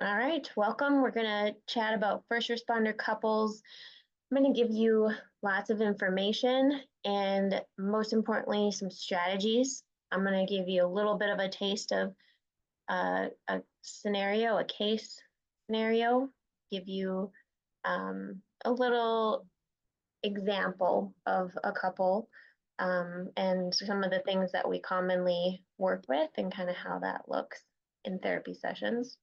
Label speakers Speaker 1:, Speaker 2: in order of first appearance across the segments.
Speaker 1: All right, welcome. We're going to chat about first responder couples. I'm going to give you lots of information and, most importantly, some strategies. I'm going to give you a little bit of a taste of a scenario, a case scenario, give you a little example of a couple and some of the things that we commonly work with and kind of how that looks in therapy sessions.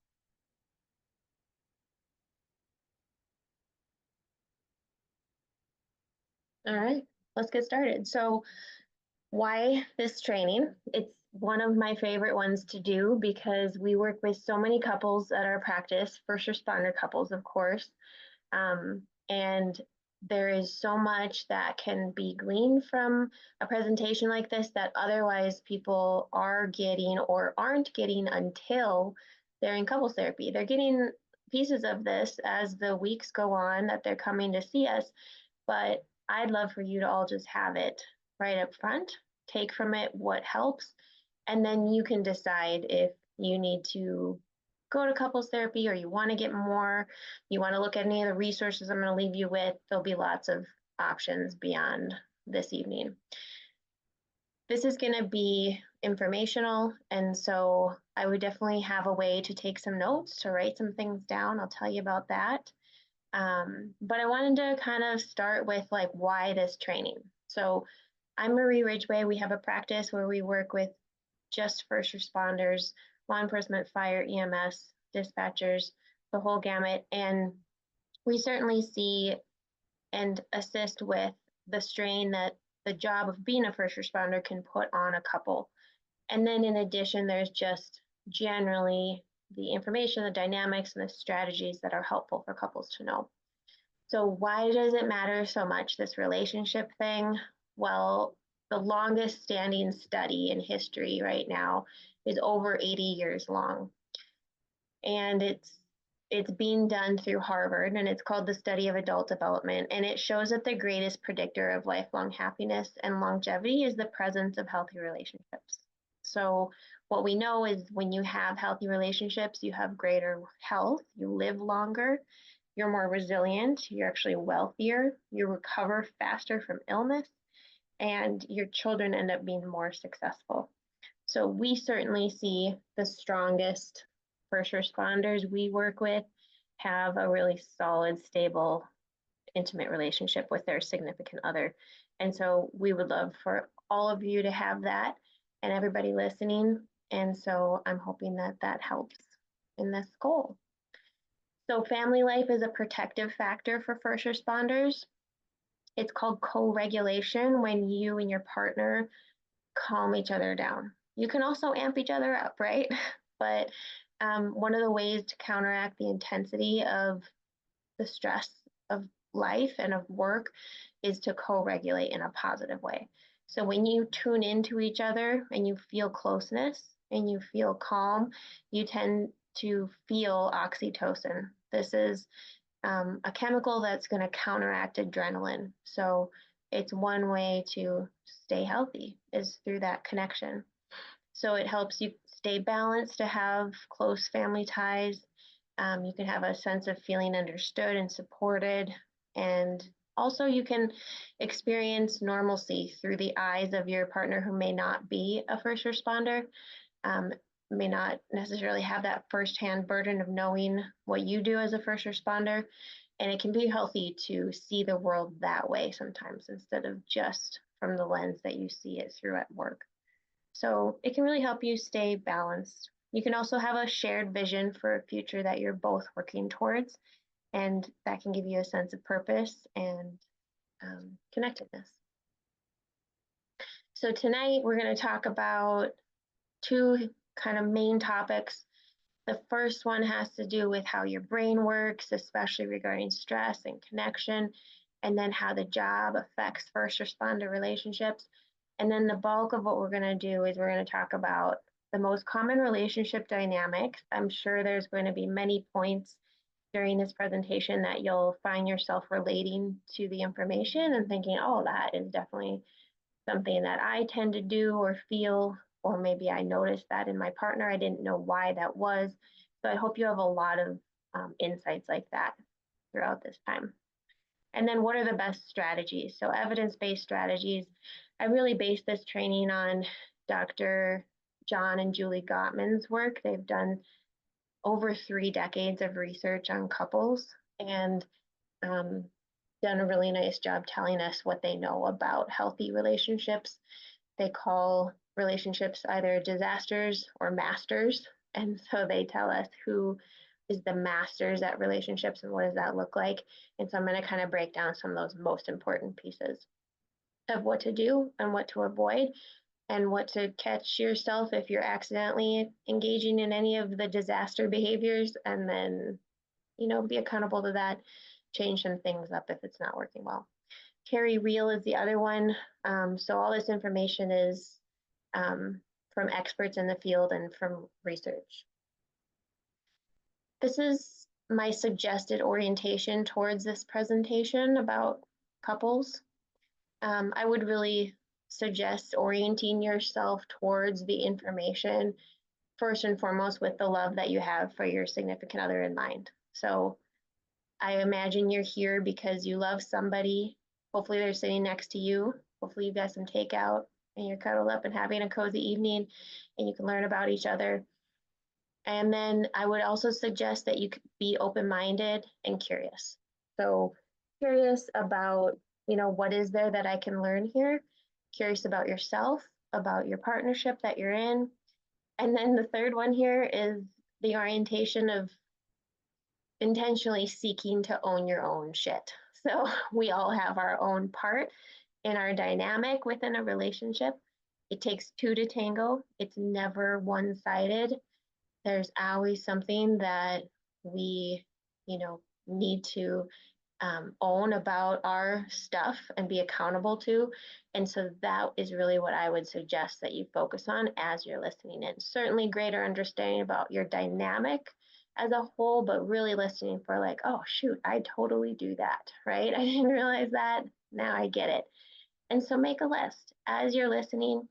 Speaker 1: All right, let's get started. So, why this training? It's one of my favorite ones to do because we work with so many couples at our practice, first responder couples, of course. And there is so much that can be gleaned from a presentation like this that otherwise people are getting or aren't getting until they're in couples therapy. They're getting pieces of this as the weeks go on that they're coming to see us, but I'd love for you to all just have it right up front, take from it what helps, and then you can decide if you need to go to couples therapy or you want to get more, you want to look at any of the resources I'm going to leave you with. There'll be lots of options beyond this evening. This is going to be informational, and so I would definitely have a way to take some notes, to write some things down. I'll tell you about that. But I wanted to kind of start with like why this training. So I'm Marie Ridgway. We have a practice where we work with just first responders, law enforcement, fire, EMS, dispatchers, the whole gamut. And we certainly see and assist with the strain that the job of being a first responder can put on a couple. And then in addition, there's just generally the information, the dynamics, and the strategies that are helpful for couples to know. So why does it matter so much, this relationship thing? Well, the longest standing study in history right now is over 80 years long. And it's being done through Harvard, and it's called the Study of Adult Development. And it shows that the greatest predictor of lifelong happiness and longevity is the presence of healthy relationships. So what we know is when you have healthy relationships, you have greater health, you live longer, you're more resilient, you're actually wealthier, you recover faster from illness, and your children end up being more successful. So we certainly see the strongest first responders we work with have a really solid, stable, intimate relationship with their significant other. And so we would love for all of you to have that and everybody listening. And so I'm hoping that that helps in this goal. So family life is a protective factor for first responders. It's called co-regulation when you and your partner calm each other down. You can also amp each other up, right? But one of the ways to counteract the intensity of the stress of life and of work is to co-regulate in a positive way. So when you tune into each other and you feel closeness and you feel calm, you tend to feel oxytocin. This is a chemical that's going to counteract adrenaline. So it's one way to stay healthy is through that connection. So it helps you stay balanced, to have close family ties. You can have a sense of feeling understood and supported. And also you can experience normalcy through the eyes of your partner who may not be a first responder, may not necessarily have that firsthand burden of knowing what you do as a first responder. And it can be healthy to see the world that way sometimes instead of just from the lens that you see it through at work. So it can really help you stay balanced. You can also have a shared vision for a future that you're both working towards, and that can give you a sense of purpose and connectedness. So tonight we're going to talk about two kind of main topics. The first one has to do with how your brain works, especially regarding stress and connection, and then how the job affects first responder relationships. And then the bulk of what we're going to do is we're going to talk about the most common relationship dynamics. I'm sure there's going to be many points during this presentation that you'll find yourself relating to the information and thinking, oh, that is definitely something that I tend to do or feel, or maybe I noticed that in my partner. I didn't know why that was. So I hope you have a lot of insights like that throughout this time. And then what are the best strategies? So evidence-based strategies. I really base this training on Dr. John and Julie Gottman's work. They've done over 3 decades of research on couples and done a really nice job telling us what they know about healthy relationships. They call relationships either disasters or masters. And so they tell us who is the masters at relationships and what does that look like. And so I'm going to kind of break down some of those most important pieces of what to do and what to avoid and what to catch yourself if you're accidentally engaging in any of the disaster behaviors, and then, be accountable to that, change some things up if it's not working well. Carry Real is the other one. So all this information is from experts in the field and from research. This is my suggested orientation towards this presentation about couples. I would really suggest orienting yourself towards the information first and foremost with the love that you have for your significant other in mind. So I imagine you're here because you love somebody. Hopefully they're sitting next to you. Hopefully you've got some takeout and you're cuddled up and having a cozy evening and you can learn about each other. And then I would also suggest that you be open-minded and curious. So curious about, what is there that I can learn here? Curious about yourself, about your partnership that you're in. And then the third one here is the orientation of intentionally seeking to own your own shit. So we all have our own part in our dynamic within a relationship. It takes two to tango. It's never one-sided. There's always something that we, need to own about our stuff and be accountable to. And so that is really what I would suggest that you focus on as you're listening in. Certainly greater understanding about your dynamic as a whole, but really listening for like, oh, shoot, I totally do that, right? I didn't realize that. Now I get it. And so make a list. As you're listening,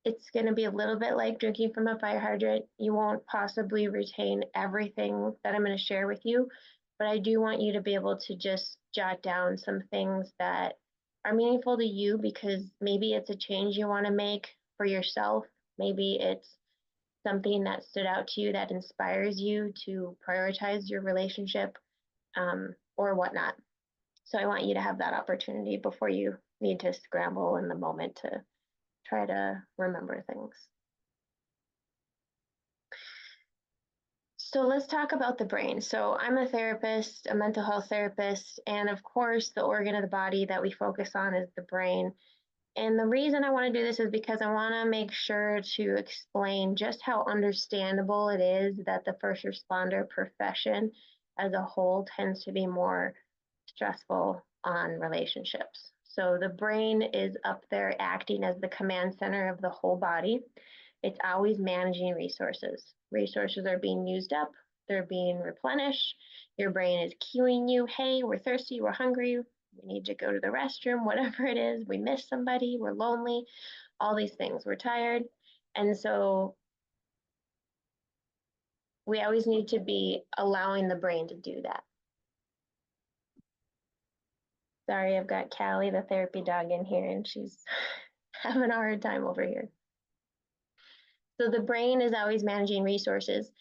Speaker 1: it's going to be a little bit like drinking from a fire hydrant. You won't possibly retain everything that I'm going to share with you, but I do want you to be able to just jot down some things that are meaningful to you, because maybe it's a change you want to make for yourself. Maybe it's something that stood out to you that inspires you to prioritize your relationship, or whatnot. So I want you to have that opportunity before you need to scramble in the moment to try to remember things. So let's talk about the brain. So I'm a therapist, a mental health therapist, and of course, the organ of the body that we focus on is the brain. And the reason I want to do this is because I want to make sure to explain just how understandable it is that the first responder profession as a whole tends to be more stressful on relationships. So the brain is up there acting as the command center of the whole body. It's always managing resources. Resources are being used up, they're being replenished. Your brain is cueing you, hey, we're thirsty, we're hungry, we need to go to the restroom, whatever it is, we miss somebody, we're lonely, all these things, we're tired. And so we always need to be allowing the brain to do that. Sorry, I've got Callie, the therapy dog, in here, and she's having a hard time over here. So the brain is always managing resources.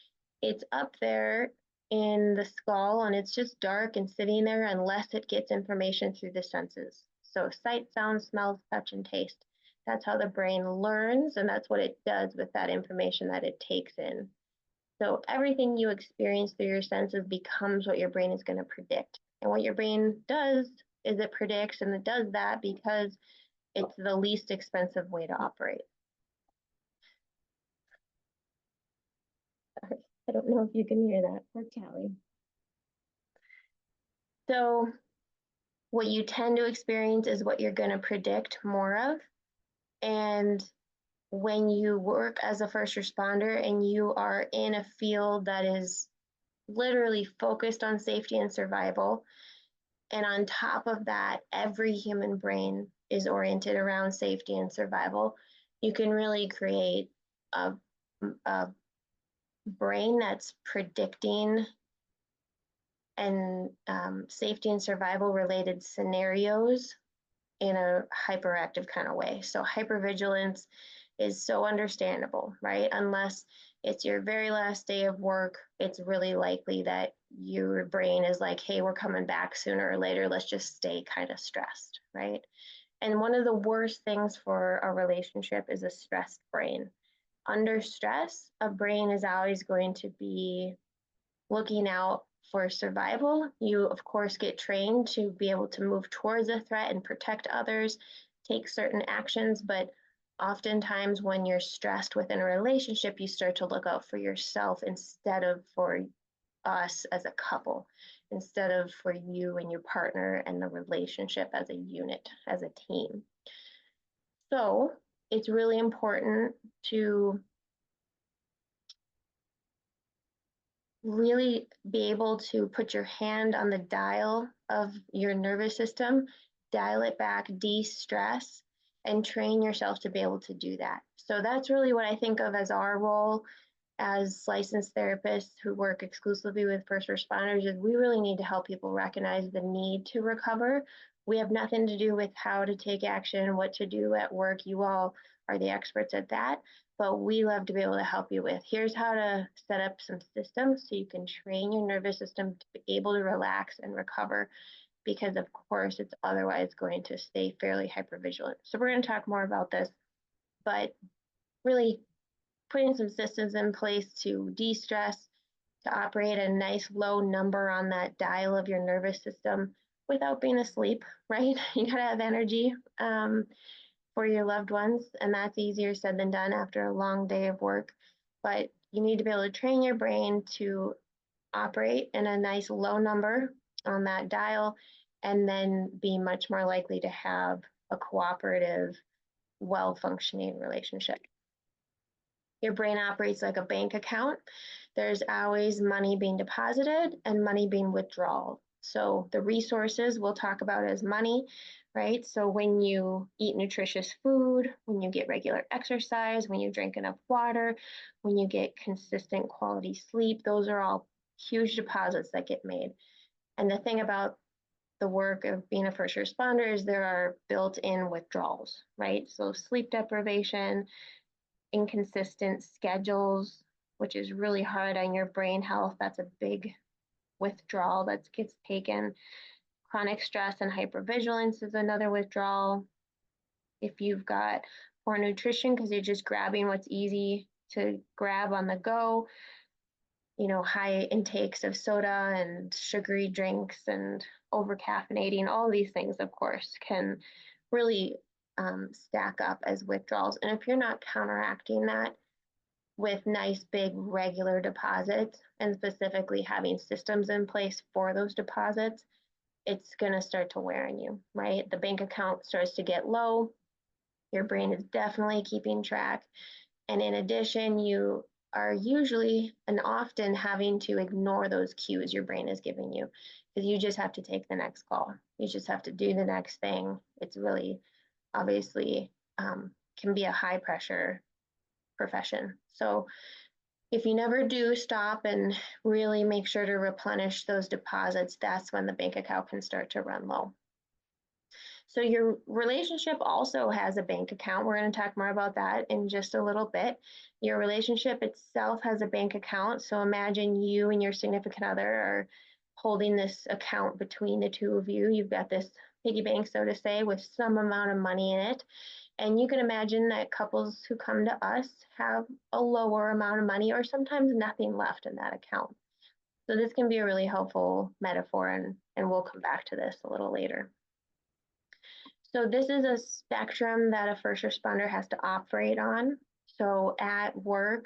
Speaker 1: It's up there in the skull and it's just dark and sitting there unless it gets information through the senses. So sight, sound, smells, touch, and taste. That's how the brain learns, and that's what it does with that information that it takes in. So everything you experience through your senses becomes what your brain is going to predict. And what your brain does is it predicts, and it does that because it's the least expensive way to operate. Sorry, I don't know if you can hear that. Poor Callie. So what you tend to experience is what you're going to predict more of. And when you work as a first responder and you are in a field that is literally focused on safety and survival, and on top of that, every human brain is oriented around safety and survival, you can really create a brain that's predicting and safety and survival related scenarios in a hyperactive kind of way. So hypervigilance is so understandable, right? Unless it's your very last day of work, it's really likely that your brain is like, hey, we're coming back sooner or later. Let's just stay kind of stressed, right? And one of the worst things for a relationship is a stressed brain. Under stress, a brain is always going to be looking out for survival. You, of course, get trained to be able to move towards a threat and protect others, take certain actions, but oftentimes when you're stressed within a relationship, you start to look out for yourself instead of for us as a couple, instead of for you and your partner and the relationship as a unit, as a team. So it's really important to really be able to put your hand on the dial of your nervous system, dial it back, de-stress, and train yourself to be able to do that. So that's really what I think of as our role as licensed therapists who work exclusively with first responders is we really need to help people recognize the need to recover. We have nothing to do with how to take action, what to do at work. You all are the experts at that, but we love to be able to help you with here's how to set up some systems so you can train your nervous system to be able to relax and recover because of course it's otherwise going to stay fairly hypervigilant. So we're going to talk more about this, but really putting some systems in place to de-stress, to operate a nice low number on that dial of your nervous system without being asleep, right? You gotta have energy for your loved ones, and that's easier said than done after a long day of work. But you need to be able to train your brain to operate in a nice low number on that dial, and then be much more likely to have a cooperative, well-functioning relationship. Your brain operates like a bank account. There's always money being deposited and money being withdrawal. So the resources we'll talk about as money, right? So when you eat nutritious food, when you get regular exercise, when you drink enough water, when you get consistent quality sleep, those are all huge deposits that get made. And the thing about the work of being a first responder is there are built-in withdrawals, right? So sleep deprivation, inconsistent schedules, which is really hard on your brain health. That's a big withdrawal that gets taken. Chronic stress and hypervigilance is another withdrawal. If you've got poor nutrition because you're just grabbing what's easy to grab on the go, high intakes of soda and sugary drinks and over caffeinating, all these things, of course, can really stack up as withdrawals. And if you're not counteracting that with nice, big, regular deposits, and specifically having systems in place for those deposits, it's going to start to wear on you, right? The bank account starts to get low. Your brain is definitely keeping track. And in addition, you are usually and often having to ignore those cues your brain is giving you because you just have to take the next call. You just have to do the next thing. It's really obviously can be a high pressure profession. So if you never do stop and really make sure to replenish those deposits, that's when the bank account can start to run low. So your relationship also has a bank account. We're going to talk more about that in just a little bit. Your relationship itself has a bank account. So imagine you and your significant other are holding this account between the two of you. You've got this piggy bank, so to say, with some amount of money in it. And you can imagine that couples who come to us have a lower amount of money or sometimes nothing left in that account. So this can be a really helpful metaphor, and we'll come back to this a little later. So this is a spectrum that a first responder has to operate on. So at work,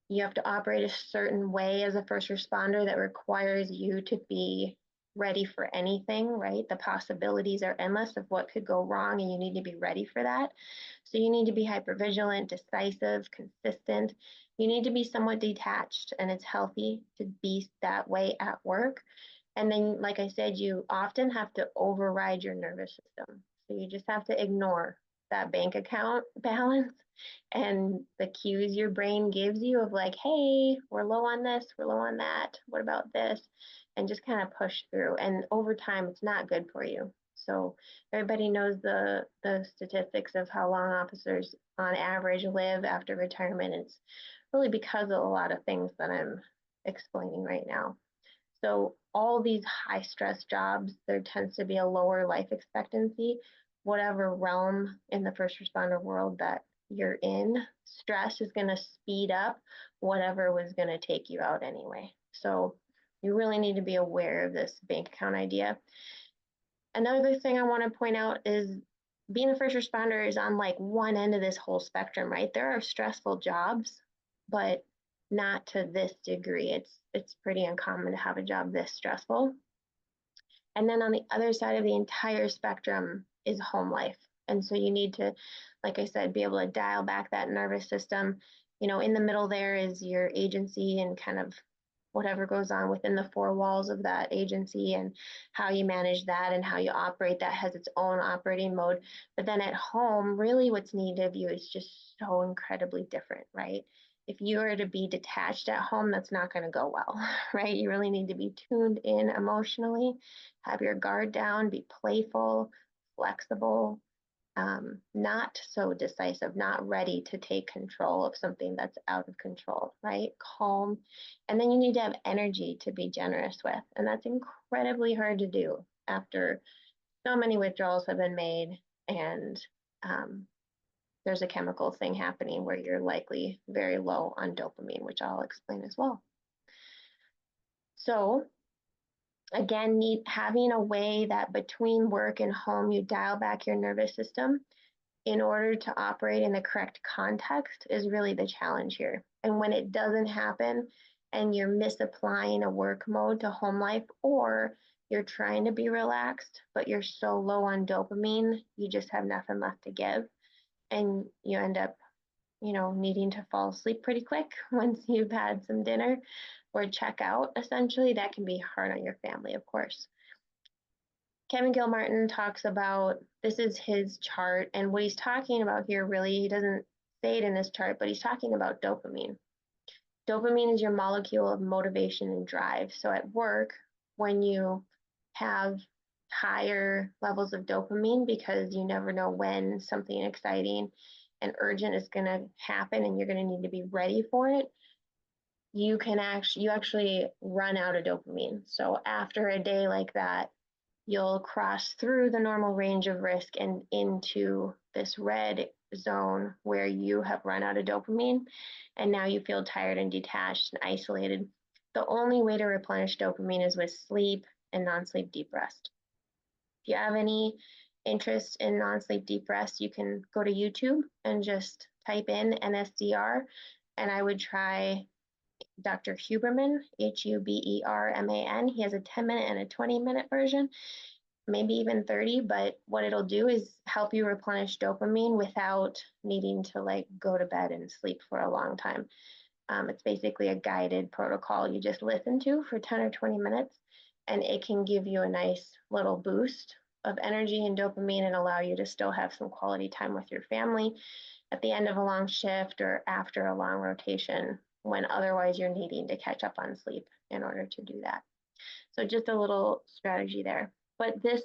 Speaker 1: you have to operate a certain way as a first responder that requires you to be ready for anything, right? The possibilities are endless of what could go wrong, and you need to be ready for that. So you need to be hypervigilant, decisive, consistent. You need to be somewhat detached, and it's healthy to be that way at work. And then, like I said, you often have to override your nervous system. So you just have to ignore that bank account balance and the cues your brain gives you of like, hey, we're low on this, we're low on that, what about this? And just kind of push through. And over time, it's not good for you. So everybody knows the statistics of how long officers on average live after retirement. It's really because of a lot of things that I'm explaining right now. So all these high stress jobs, there tends to be a lower life expectancy, whatever realm in the first responder world that you're in, stress is going to speed up whatever was going to take you out anyway. So you really need to be aware of this bank account idea. Another thing I want to point out is being a first responder is on like one end of this whole spectrum, right? There are stressful jobs, but not to this degree. It's pretty uncommon to have a job this stressful. And then on the other side of the entire spectrum is home life. And so you need to, like I said, be able to dial back that nervous system. You know, in the middle there is your agency and kind of whatever goes on within the four walls of that agency and how you manage that and how you operate that has its own operating mode. But then at home, really what's needed of you is just so incredibly different, right? If you are to be detached at home, that's not going to go well, right? You really need to be tuned in emotionally, have your guard down, be playful, flexible, not so decisive, not ready to take control of something that's out of control, right? Calm. And then you need to have energy to be generous with. And that's incredibly hard to do after so many withdrawals have been made and there's a chemical thing happening where you're likely very low on dopamine, which I'll explain as well. So again, having a way that between work and home, you dial back your nervous system in order to operate in the correct context is really the challenge here. And when it doesn't happen and you're misapplying a work mode to home life, or you're trying to be relaxed, but you're so low on dopamine, you just have nothing left to give. And you end up, needing to fall asleep pretty quick once you've had some dinner or check out, essentially. That can be hard on your family, of course. Kevin Gilmartin talks about, this is his chart, and what he's talking about here, really, he doesn't say it in this chart, but he's talking about dopamine. Dopamine is your molecule of motivation and drive. So at work, when you have higher levels of dopamine, because you never know when something exciting and urgent is going to happen and you're going to need to be ready for it, you actually run out of dopamine. So after a day like that, you'll cross through the normal range of risk and into this red zone where you have run out of dopamine and now you feel tired and detached and isolated. The only way to replenish dopamine is with sleep and non-sleep deep rest. If you have any interest in non-sleep deep rest, you can go to YouTube and just type in NSDR, and I would try Dr. Huberman, Huberman. He has a 10-minute and a 20-minute version, maybe even 30, but what it'll do is help you replenish dopamine without needing to like go to bed and sleep for a long time. It's basically a guided protocol you just listen to for 10 or 20 minutes, and it can give you a nice little boost of energy and dopamine and allow you to still have some quality time with your family at the end of a long shift or after a long rotation when otherwise you're needing to catch up on sleep in order to do that. So just a little strategy there. But this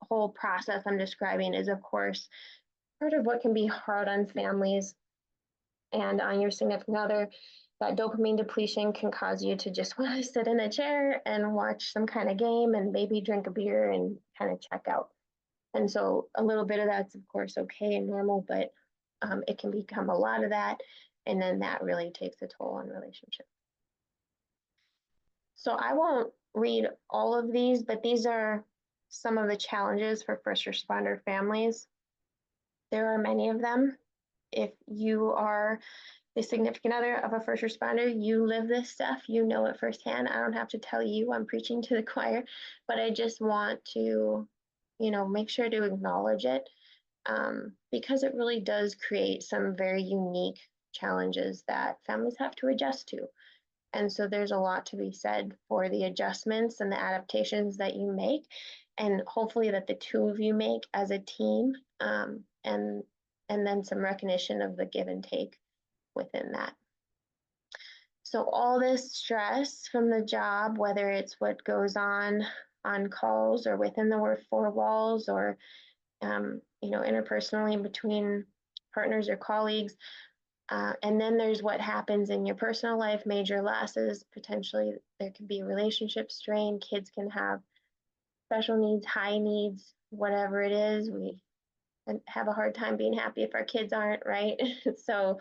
Speaker 1: whole process I'm describing is, of course, part of what can be hard on families and on your significant other. That dopamine depletion can cause you to just want to sit in a chair and watch some kind of game and maybe drink a beer and kind of check out. And so a little bit of that's, of course, okay and normal, but it can become a lot of that. And then that really takes a toll on relationships. So I won't read all of these, but these are some of the challenges for first responder families. There are many of them. If you are the significant other of a first responder, you live this stuff, you know it firsthand. I don't have to tell you, I'm preaching to the choir, but I just want to, make sure to acknowledge it because it really does create some very unique challenges that families have to adjust to. And so there's a lot to be said for the adjustments and the adaptations that you make, and hopefully that the two of you make as a team. And and then some recognition of the give and take within that. So all this stress from the job, whether it's what goes on calls or within the four walls, or interpersonally between partners or colleagues, and then there's what happens in your personal life, major losses, potentially there can be relationship strain, kids can have special needs, high needs, whatever it is. We have a hard time being happy if our kids aren't, right? So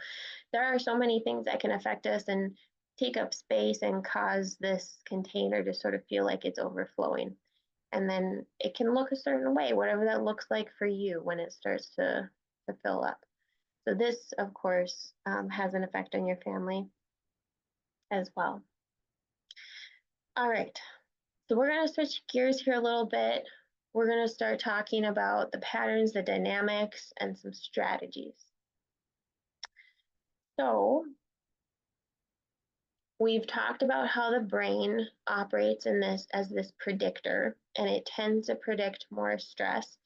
Speaker 1: there are so many things that can affect us and take up space and cause this container to sort of feel like it's overflowing. And then it can look a certain way, whatever that looks like for you when it starts to fill up. So this, of course, has an effect on your family as well. All right, so we're going to switch gears here a little bit. We're going to start talking about the patterns, the dynamics, and some strategies. So we've talked about how the brain operates in this as this predictor, and it tends to predict more stress.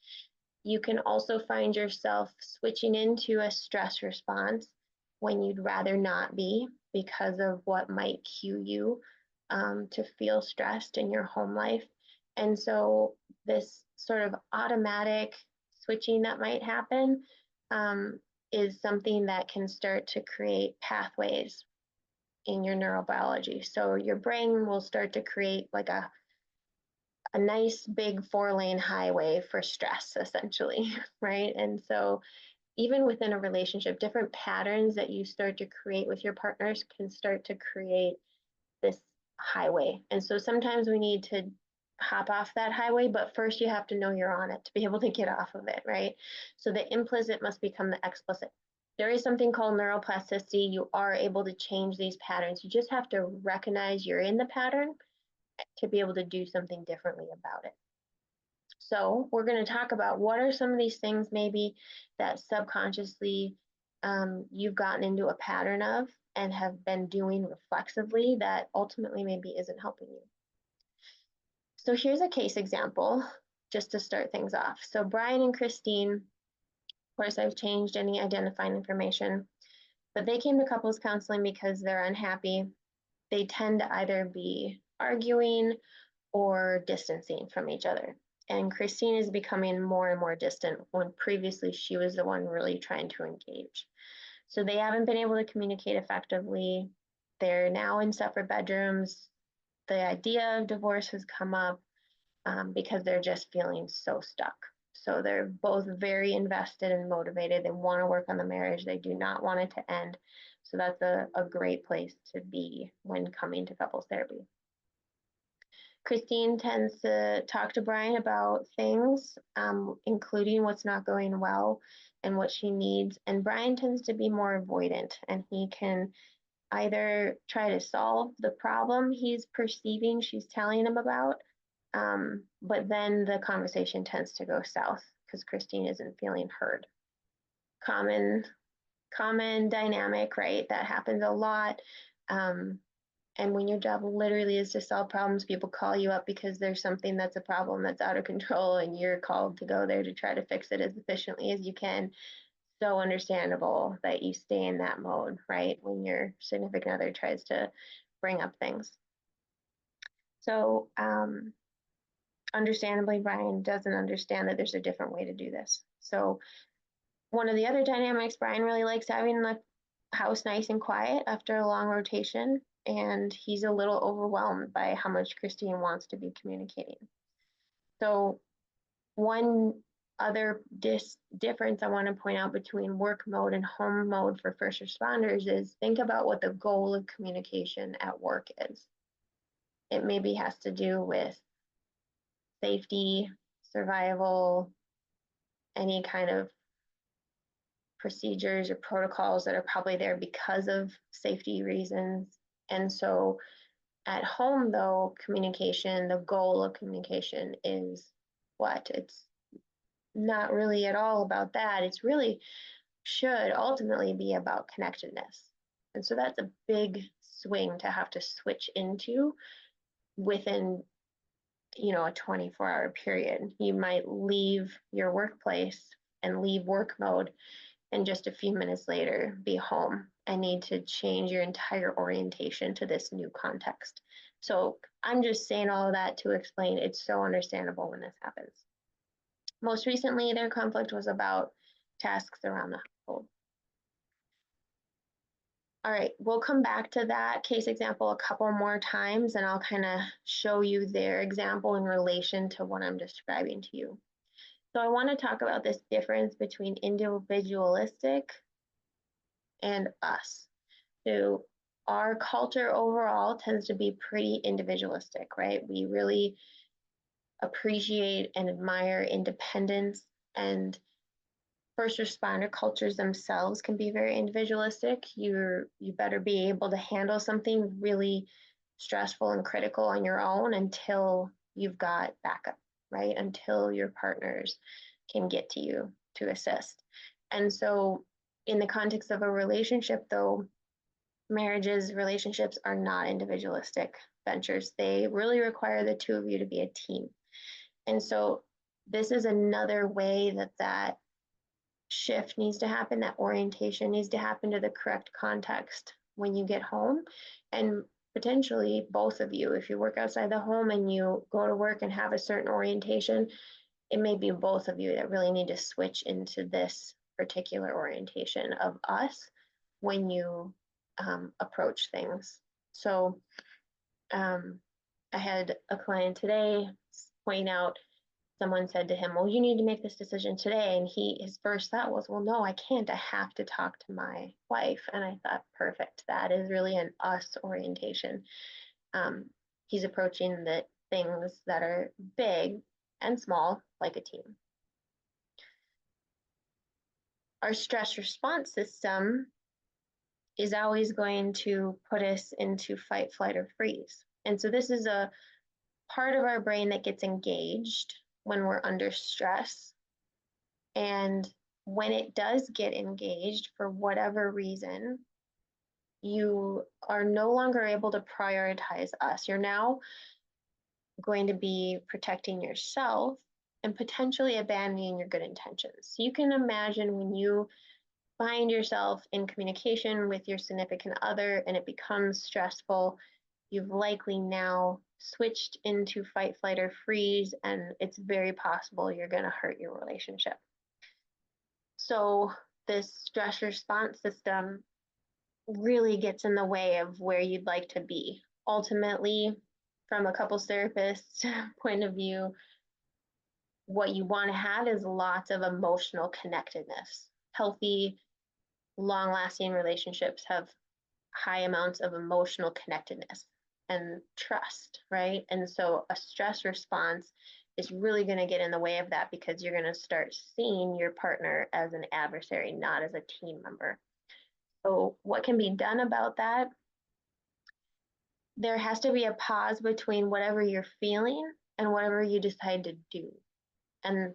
Speaker 1: You can also find yourself switching into a stress response when you'd rather not be because of what might cue you to feel stressed in your home life. And so this sort of automatic switching that might happen is something that can start to create pathways in your neurobiology. So your brain will start to create like a nice big 4-lane highway for stress, essentially, right? And so even within a relationship, different patterns that you start to create with your partners can start to create this highway. And so sometimes we need to hop off that highway, but first you have to know you're on it to be able to get off of it, right? So the implicit must become the explicit. There is something called neuroplasticity. You are able to change these patterns. You just have to recognize you're in the pattern to be able to do something differently about it. So we're going to talk about what are some of these things maybe that subconsciously you've gotten into a pattern of and have been doing reflexively that ultimately maybe isn't helping you. So here's a case example just to start things off. So Brian and Christine, of course, I've changed any identifying information, but they came to couples counseling because they're unhappy. They tend to either be arguing or distancing from each other. And Christine is becoming more and more distant when previously she was the one really trying to engage. So they haven't been able to communicate effectively. They're now in separate bedrooms. The idea of divorce has come up because they're just feeling so stuck. So they're both very invested and motivated. They want to work on the marriage. They do not want it to end. So that's a great place to be when coming to couples therapy. Christine tends to talk to Brian about things, including what's not going well and what she needs. And Brian tends to be more avoidant, and he can either try to solve the problem he's perceiving she's telling him about, but then the conversation tends to go south because Christine isn't feeling heard. Common dynamic, right? That happens a lot. And when your job literally is to solve problems, people call you up because there's something that's a problem that's out of control, and you're called to go there to try to fix it as efficiently as you can. So understandable that you stay in that mode, right? When your significant other tries to bring up things. So understandably, Brian doesn't understand that there's a different way to do this. So one of the other dynamics, Brian really likes having the house nice and quiet after a long rotation, and he's a little overwhelmed by how much Christine wants to be communicating. So one other difference I want to point out between work mode and home mode for first responders is think about what the goal of communication at work is. It maybe has to do with safety, survival, any kind of procedures or protocols that are probably there because of safety reasons. And so at home, though, communication, the goal of communication is what? It's not really at all about that. It's really should ultimately be about connectedness. And so that's a big swing to have to switch into within, a 24-hour period. You might leave your workplace and leave work mode and just a few minutes later be home and need to change your entire orientation to this new context. So I'm just saying all of that to explain it's so understandable when this happens. Most recently, their conflict was about tasks around the household. All right, we'll come back to that case example a couple more times and I'll kind of show you their example in relation to what I'm describing to you. So I want to talk about this difference between individualistic and us. So our culture overall tends to be pretty individualistic, right? We really appreciate and admire independence, and first responder cultures themselves can be very individualistic. You better be able to handle something really stressful and critical on your own until you've got backup, right? Until your partners can get to you to assist. And so in the context of a relationship though, marriages, relationships are not individualistic ventures. They really require the two of you to be a team. And so this is another way that shift needs to happen, that orientation needs to happen to the correct context when you get home. And potentially both of you, if you work outside the home and you go to work and have a certain orientation, it may be both of you that really need to switch into this particular orientation of us when you approach things. So I had a client today point out, someone said to him, well, you need to make this decision today. And his first thought was, well, no, I can't. I have to talk to my wife. And I thought, perfect. That is really an us orientation. He's approaching the things that are big and small like a team. Our stress response system is always going to put us into fight, flight, or freeze. And so this is a part of our brain that gets engaged when we're under stress. And when it does get engaged for whatever reason, you are no longer able to prioritize us. You're now going to be protecting yourself and potentially abandoning your good intentions. So you can imagine when you find yourself in communication with your significant other and it becomes stressful, you've likely now switched into fight, flight, or freeze, and it's very possible you're going to hurt your relationship. So this stress response system really gets in the way of where you'd like to be. Ultimately, from a couples therapist point of view, what you want to have is lots of emotional connectedness. Healthy, long-lasting relationships have high amounts of emotional connectedness and trust, right? And so a stress response is really going to get in the way of that because you're going to start seeing your partner as an adversary, not as a team member. So what can be done about that? There has to be a pause between whatever you're feeling and whatever you decide to do. And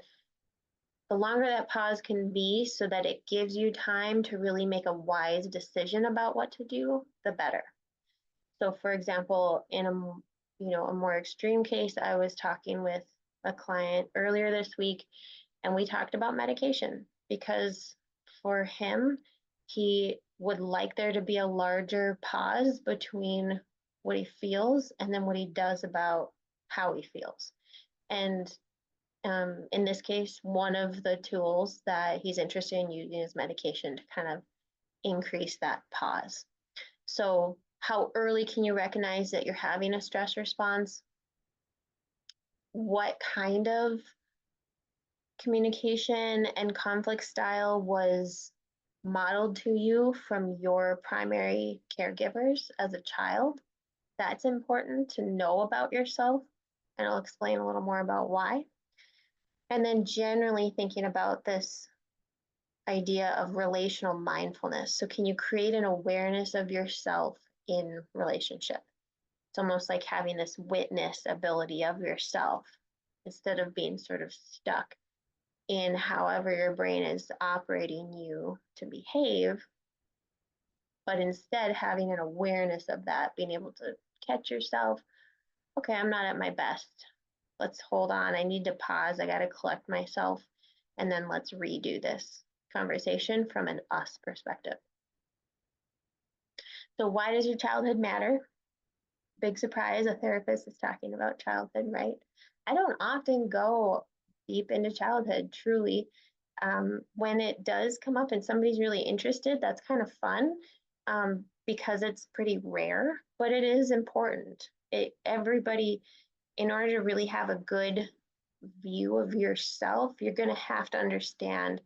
Speaker 1: the longer that pause can be so that it gives you time to really make a wise decision about what to do, the better. So for example, in a more extreme case, I was talking with a client earlier this week and we talked about medication because for him, he would like there to be a larger pause between what he feels and then what he does about how he feels. And in this case, one of the tools that he's interested in using is medication to kind of increase that pause. So how early can you recognize that you're having a stress response? What kind of communication and conflict style was modeled to you from your primary caregivers as a child? That's important to know about yourself, and I'll explain a little more about why. And then generally thinking about this idea of relational mindfulness. So can you create an awareness of yourself in relationship? It's almost like having this witness ability of yourself instead of being sort of stuck in however your brain is operating you to behave, but instead having an awareness of that, being able to catch yourself. Okay, I'm not at my best. Let's hold on. I need to pause. I got to collect myself. And then let's redo this. conversation from an us perspective. So why does your childhood matter? Big surprise, a therapist is talking about childhood, right? I don't often go deep into childhood, truly. When it does come up and somebody's really interested, that's kind of fun because it's pretty rare, but it is important. Everybody, in order to really have a good view of yourself, you're going to have to understand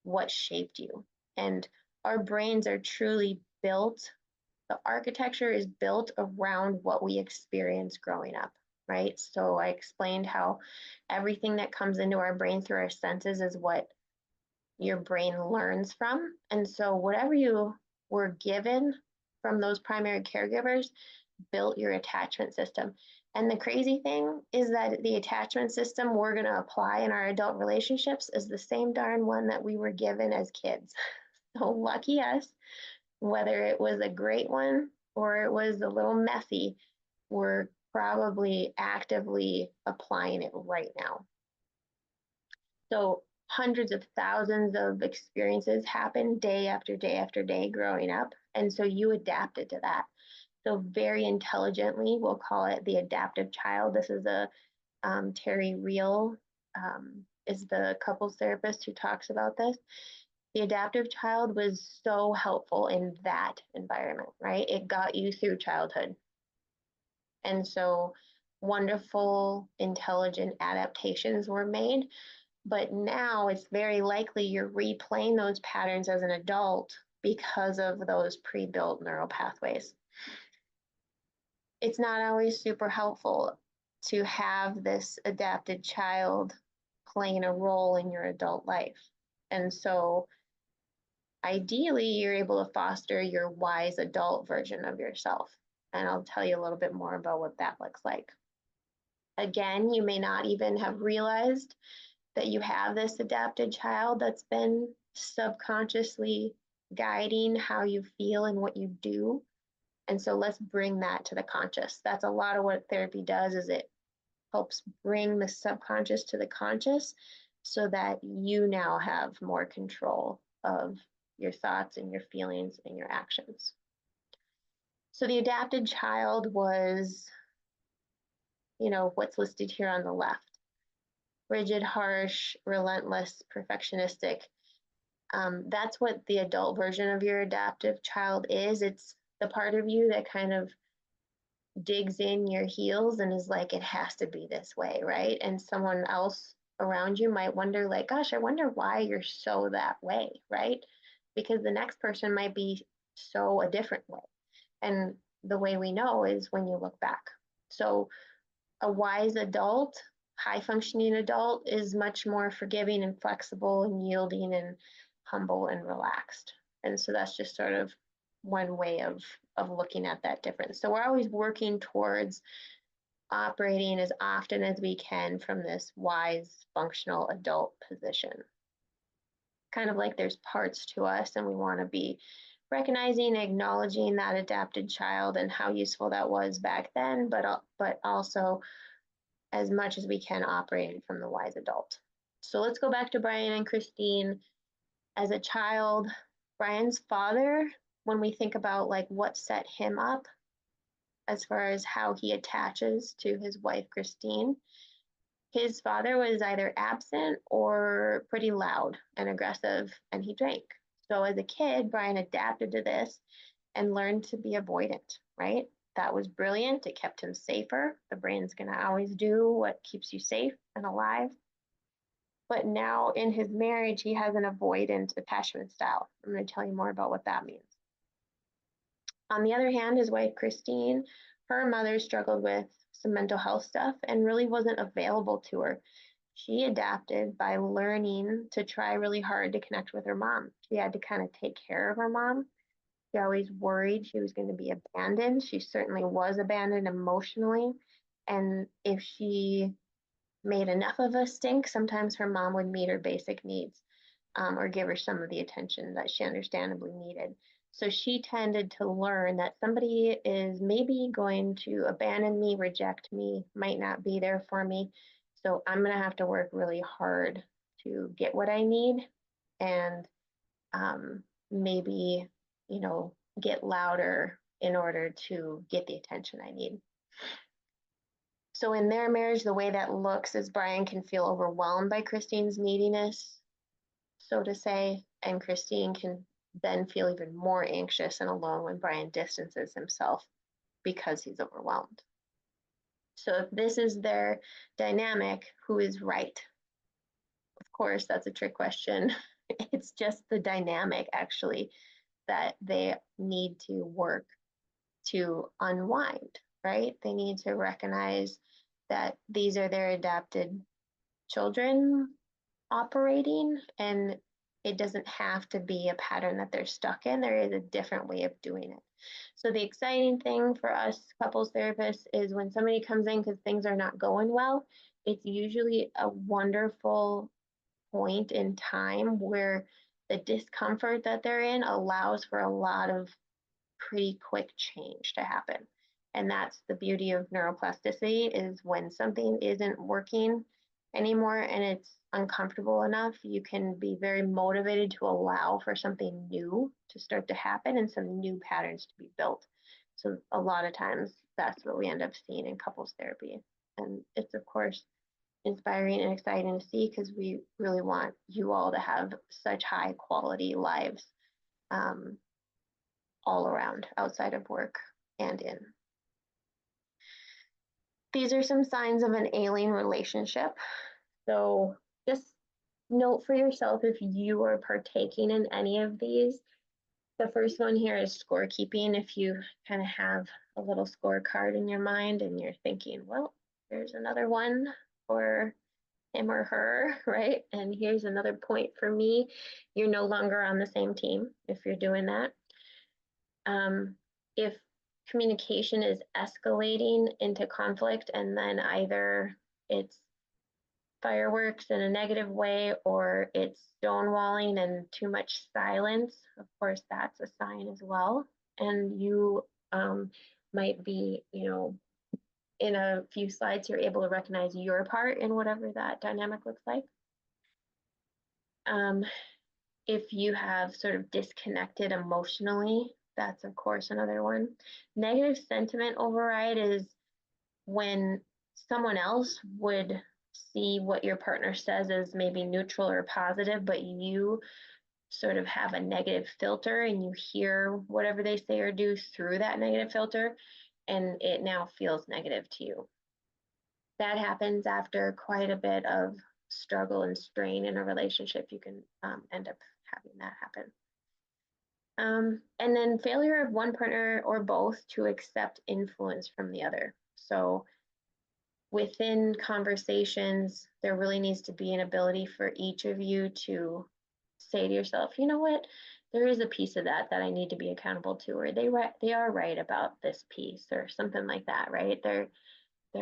Speaker 1: what shaped you. And our brains are truly built, the architecture is built around what we experience growing up, right? So I explained how everything that comes into our brain through our senses is what your brain learns from. And so whatever you were given from those primary caregivers built your attachment system. And the crazy thing is that the attachment system we're going to apply in our adult relationships is the same darn one that we were given as kids. So lucky us, whether it was a great one or it was a little messy, we're probably actively applying it right now. So hundreds of thousands of experiences happen day after day after day growing up. And so you adapted to that. So very intelligently, we'll call it the adaptive child. This is a Terry Real is the couples therapist who talks about this. The adaptive child was so helpful in that environment, right? It got you through childhood. And so wonderful, intelligent adaptations were made. But now it's very likely you're replaying those patterns as an adult because of those pre-built neural pathways. It's not always super helpful to have this adapted child playing a role in your adult life. And so ideally, you're able to foster your wise adult version of yourself. And I'll tell you a little bit more about what that looks like. Again, you may not even have realized that you have this adapted child that's been subconsciously guiding how you feel and what you do. And so let's bring that to the conscious. That's a lot of what therapy does, is it helps bring the subconscious to the conscious so that you now have more control of your thoughts and your feelings and your actions. So the adapted child was, what's listed here on the left. Rigid, harsh, relentless, perfectionistic. That's what the adult version of your adaptive child is. It's the part of you that kind of digs in your heels and is like, it has to be this way, right? And someone else around you might wonder, like, gosh, I wonder why you're so that way, right? Because the next person might be so a different way. And the way we know is when you look back. So a wise adult, high functioning adult, is much more forgiving and flexible and yielding and humble and relaxed. And so that's just sort of one way of looking at that difference. So we're always working towards operating as often as we can from this wise, functional adult position. Kind of like there's parts to us, and we want to be recognizing, acknowledging that adapted child and how useful that was back then, but also as much as we can operating from the wise adult. So let's go back to Brian and Christine. As a child, Brian's father, when we think about like what set him up as far as how he attaches to his wife, Christine, his father was either absent or pretty loud and aggressive, and he drank. So as a kid, Brian adapted to this and learned to be avoidant, right? That was brilliant. It kept him safer. The brain's going to always do what keeps you safe and alive. But now in his marriage, he has an avoidant attachment style. I'm going to tell you more about what that means. On the other hand, his wife, Christine, her mother struggled with some mental health stuff and really wasn't available to her. She adapted by learning to try really hard to connect with her mom. She had to kind of take care of her mom. She always worried she was going to be abandoned. She certainly was abandoned emotionally. And if she made enough of a stink, sometimes her mom would meet her basic needs or give her some of the attention that she understandably needed. So she tended to learn that somebody is maybe going to abandon me, reject me, might not be there for me. So I'm going to have to work really hard to get what I need. And maybe, get louder in order to get the attention I need. So in their marriage, the way that looks is Brian can feel overwhelmed by Christine's neediness, so to say, and Christine can then feel even more anxious and alone when Brian distances himself because he's overwhelmed. So if this is their dynamic, who is right? Of course, that's a trick question. It's just the dynamic, actually, that they need to work to unwind, right? They need to recognize that these are their adopted children operating, and it doesn't have to be a pattern that they're stuck in. There is a different way of doing it. So the exciting thing for us couples therapists is when somebody comes in because things are not going well, it's usually a wonderful point in time where the discomfort that they're in allows for a lot of pretty quick change to happen. And that's the beauty of neuroplasticity, is when something isn't working anymore and it's uncomfortable enough, you can be very motivated to allow for something new to start to happen and some new patterns to be built. So a lot of times that's what we end up seeing in couples therapy. And it's, of course, inspiring and exciting to see because we really want you all to have such high quality lives, all around, outside of work and in. These are some signs of an ailing relationship. So just note for yourself if you are partaking in any of these. The first one here is scorekeeping. If you kind of have a little scorecard in your mind and you're thinking, well, there's another one for him or her, right? And here's another point for me. You're no longer on the same team if you're doing that. If communication is escalating into conflict and then either it's fireworks in a negative way or it's stonewalling and too much silence, of course, that's a sign as well. And you might be, in a few slides, you're able to recognize your part in whatever that dynamic looks like. If you have sort of disconnected emotionally, that's of course another one. Negative sentiment override is when someone else would see what your partner says as maybe neutral or positive, but you sort of have a negative filter and you hear whatever they say or do through that negative filter, and it now feels negative to you. That happens after quite a bit of struggle and strain in a relationship. You can end up having that happen. And then failure of one partner or both to accept influence from the other. So within conversations, there really needs to be an ability for each of you to say to yourself, you know what, there is a piece of that I need to be accountable to, or they are right about this piece, or something like that, right? There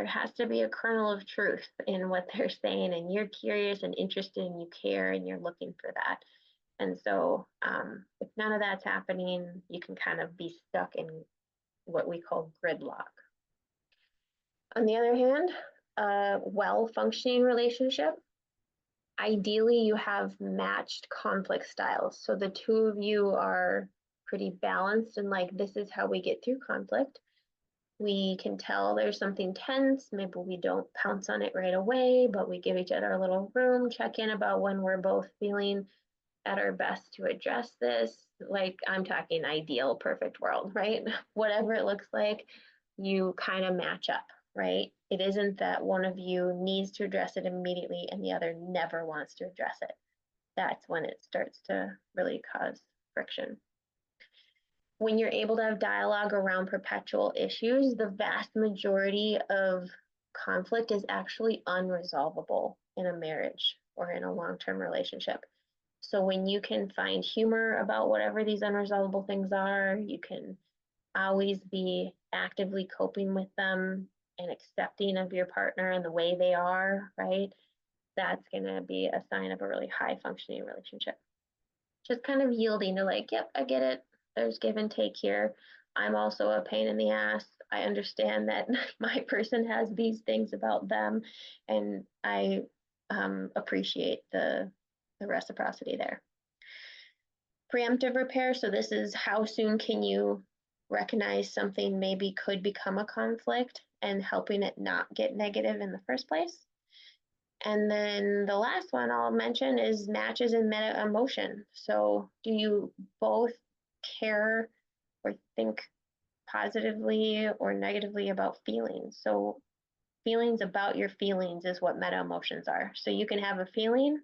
Speaker 1: has to be a kernel of truth in what they're saying, and you're curious and interested and you care and you're looking for that. And so if none of that's happening, you can kind of be stuck in what we call gridlock. On the other hand, a well-functioning relationship, ideally you have matched conflict styles. So the two of you are pretty balanced and like, this is how we get through conflict. We can tell there's something tense. Maybe we don't pounce on it right away, but we give each other a little room, check in about when we're both feeling at our best to address this. Like, I'm talking ideal, perfect world, right? Whatever it looks like, you kind of match up, right? It isn't that one of you needs to address it immediately and the other never wants to address it. That's when it starts to really cause friction. When you're able to have dialogue around perpetual issues, the vast majority of conflict is actually unresolvable in a marriage or in a long-term relationship. So when you can find humor about whatever these unresolvable things are, you can always be actively coping with them and accepting of your partner and the way they are, right? That's going to be a sign of a really high functioning relationship. Just kind of yielding to like, yep, I get it. There's give and take here. I'm also a pain in the ass. I understand that my person has these things about them, and I appreciate the reciprocity there. Preemptive repair, so this is how soon can you recognize something maybe could become a conflict and helping it not get negative in the first place. And then the last one I'll mention is matches in meta emotion. So do you both care or think positively or negatively about feelings? So feelings about your feelings is what meta emotions are. So you can have a feeling,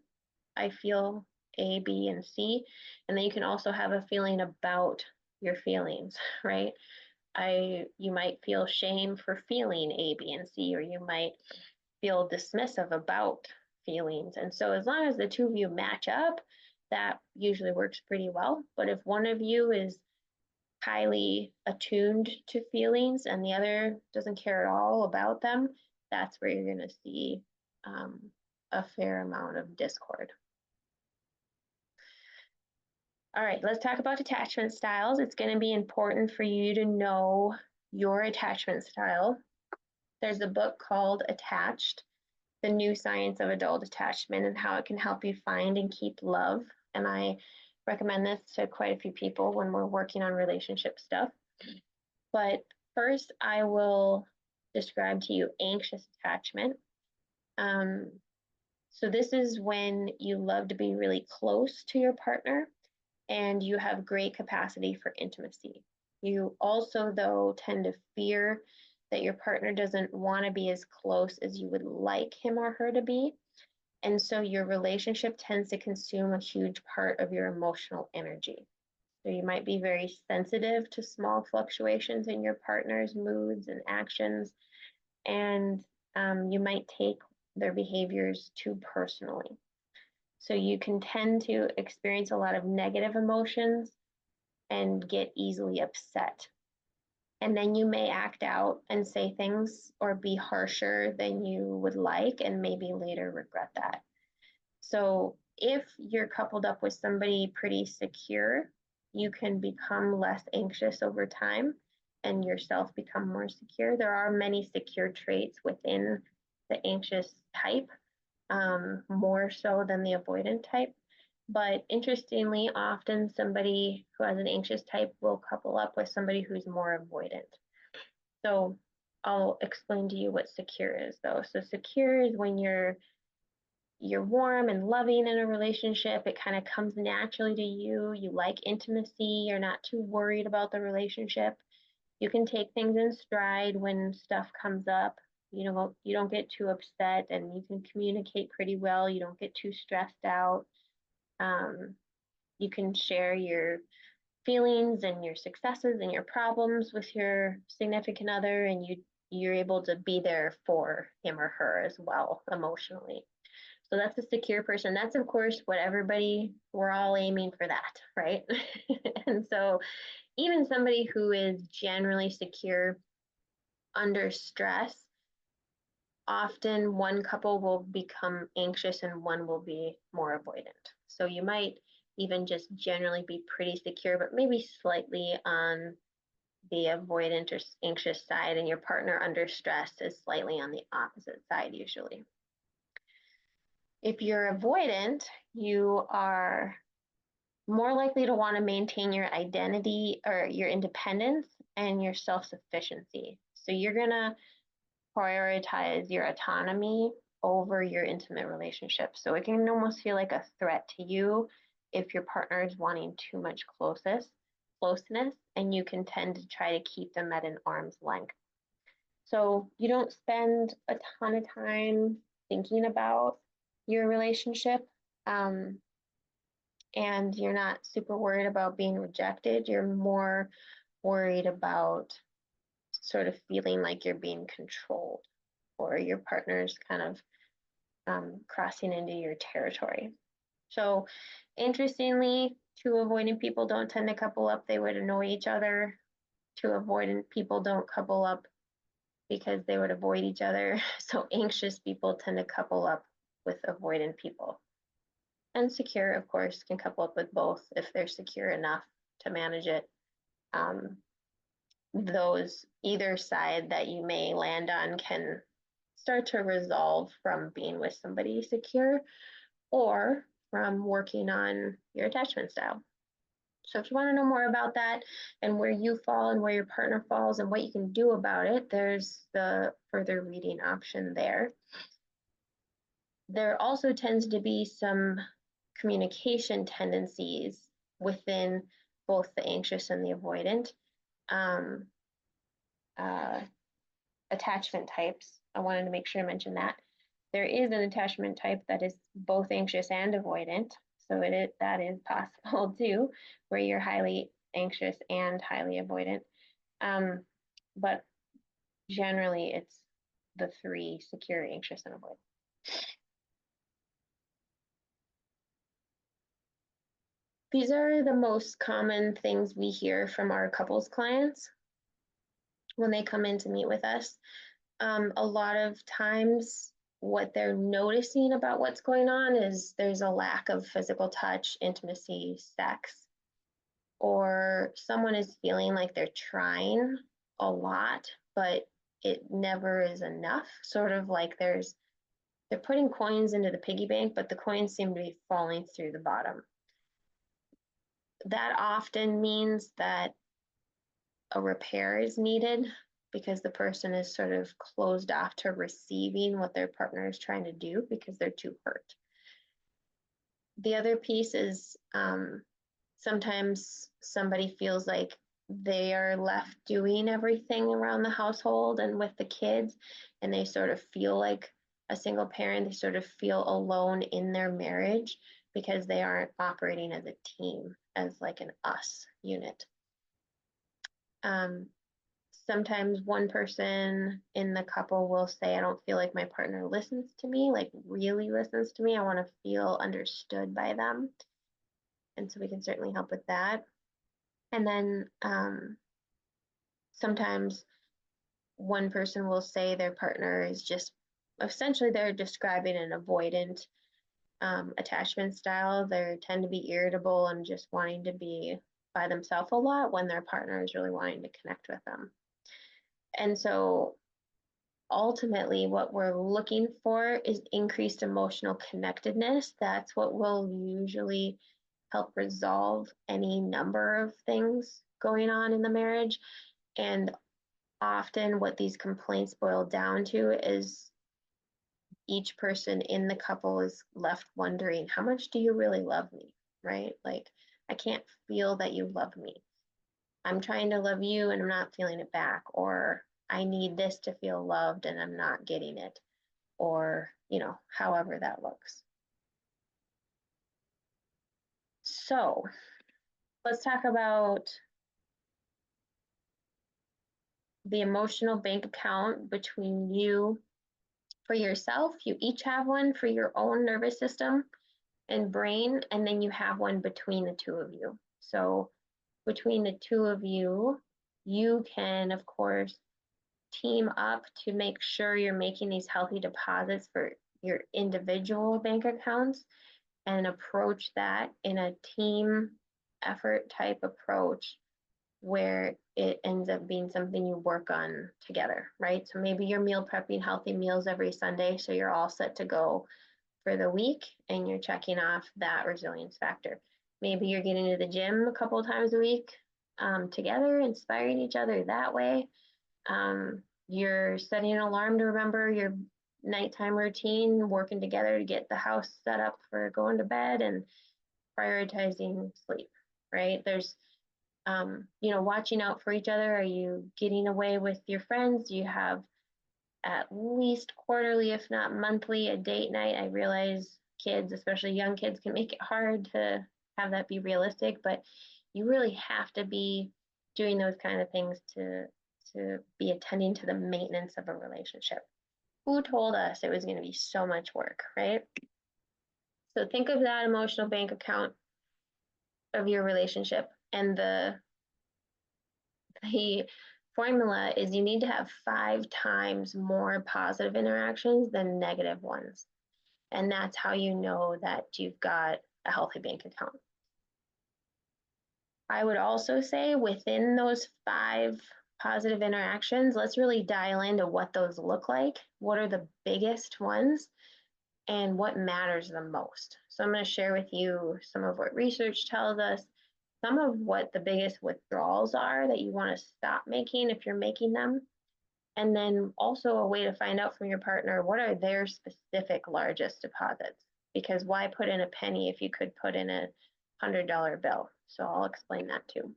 Speaker 1: I feel A, B, and C, and then you can also have a feeling about your feelings, right? You might feel shame for feeling A, B, and C, or you might feel dismissive about feelings. And so as long as the two of you match up, that usually works pretty well. But if one of you is highly attuned to feelings and the other doesn't care at all about them, that's where you're going to see a fair amount of discord. All right, let's talk about attachment styles. It's going to be important for you to know your attachment style. There's a book called Attached, The New Science of Adult Attachment and How It Can Help You Find and Keep Love. And I recommend this to quite a few people when we're working on relationship stuff. But first, I will describe to you anxious attachment. So this is when you love to be really close to your partner and you have great capacity for intimacy. You also, though, tend to fear that your partner doesn't want to be as close as you would like him or her to be. And so your relationship tends to consume a huge part of your emotional energy. So you might be very sensitive to small fluctuations in your partner's moods and actions, and you might take their behaviors too personally. So you can tend to experience a lot of negative emotions and get easily upset. And then you may act out and say things or be harsher than you would like and maybe later regret that. So if you're coupled up with somebody pretty secure, you can become less anxious over time and yourself become more secure. There are many secure traits within the anxious type, more so than the avoidant type. But interestingly, often somebody who has an anxious type will couple up with somebody who's more avoidant. So I'll explain to you what secure is though. So secure is when you're warm and loving in a relationship. It kind of comes naturally to you. You like intimacy. You're not too worried about the relationship. You can take things in stride when stuff comes up. You don't get too upset and you can communicate pretty well. You don't get too stressed out. You can share your feelings and your successes and your problems with your significant other, and you're able to be there for him or her as well emotionally. So that's a secure person. That's of course what we're all aiming for that, right? And so even somebody who is generally secure under stress, often one couple will become anxious and one will be more avoidant. So you might even just generally be pretty secure, but maybe slightly on the avoidant or anxious side, and your partner under stress is slightly on the opposite side usually. If you're avoidant, you are more likely to want to maintain your identity or your independence and your self-sufficiency. So you're going to prioritize your autonomy over your intimate relationship. So it can almost feel like a threat to you if your partner is wanting too much closeness, and you can tend to try to keep them at an arm's length. So you don't spend a ton of time thinking about your relationship. And you're not super worried about being rejected. You're more worried about sort of feeling like you're being controlled or your partner's kind of crossing into your territory. So interestingly, two avoidant people don't tend to couple up. They would annoy each other. Two avoidant people don't couple up because they would avoid each other. So anxious people tend to couple up with avoidant people. And secure, of course, can couple up with both if they're secure enough to manage it. Those either side that you may land on can start to resolve from being with somebody secure or from working on your attachment style. So if you want to know more about that and where you fall and where your partner falls and what you can do about it, there's the further reading option there. There also tends to be some communication tendencies within both the anxious and the avoidant. Um, Attachment types. I wanted to make sure to mention that. There is an attachment type that is both anxious and avoidant. So that is possible too, where you're highly anxious and highly avoidant. But generally it's the three: secure, anxious, and avoidant. These are the most common things we hear from our couples clients when they come in to meet with us. A lot of times what they're noticing about what's going on is there's a lack of physical touch, intimacy, sex, or someone is feeling like they're trying a lot, but it never is enough. Sort of like they're putting coins into the piggy bank, but the coins seem to be falling through the bottom. That often means that a repair is needed because the person is sort of closed off to receiving what their partner is trying to do because they're too hurt. The other piece is sometimes somebody feels like they are left doing everything around the household and with the kids, and they sort of feel like a single parent. They sort of feel alone in their marriage because they aren't operating as a team, as like an us unit. Sometimes one person in the couple will say, I don't feel like my partner listens to me, like really listens to me. I want to feel understood by them. And so we can certainly help with that. And then sometimes one person will say their partner is just essentially they're describing an avoidant attachment style. They tend to be irritable and just wanting to be by themselves a lot when their partner is really wanting to connect with them. And so ultimately what we're looking for is increased emotional connectedness. That's what will usually help resolve any number of things going on in the marriage. And often what these complaints boil down to is each person in the couple is left wondering, how much do you really love me, right? Like, I can't feel that you love me. I'm trying to love you and I'm not feeling it back. Or I need this to feel loved and I'm not getting it. Or, however that looks. So let's talk about the emotional bank account between you for yourself. You each have one for your own nervous system and brain, and then you have one between the two of you. So between the two of you, you can, of course, team up to make sure you're making these healthy deposits for your individual bank accounts and approach that in a team effort type approach where it ends up being something you work on together, right? So maybe you're meal prepping healthy meals every Sunday, so you're all set to go for the week and you're checking off that resilience factor. Maybe you're getting to the gym a couple of times a week together, inspiring each other that way. You're setting an alarm to remember your nighttime routine, working together to get the house set up for going to bed and prioritizing sleep, right? There's, watching out for each other. Are you getting away with your friends? Do you have at least quarterly, if not monthly, a date night? I realize kids, especially young kids, can make it hard to have that be realistic, but you really have to be doing those kind of things to be attending to the maintenance of a relationship. Who told us it was going to be so much work, right? So think of that emotional bank account of your relationship, and the formula is you need to have 5 times more positive interactions than negative ones. And that's how you know that you've got a healthy bank account. I would also say within those 5 positive interactions, let's really dial into what those look like. What are the biggest ones and what matters the most? So I'm going to share with you some of what research tells us some of what the biggest withdrawals are that you want to stop making if you're making them. And then also a way to find out from your partner, what are their specific largest deposits? Because why put in a penny if you could put in a $100 bill? So I'll explain that too.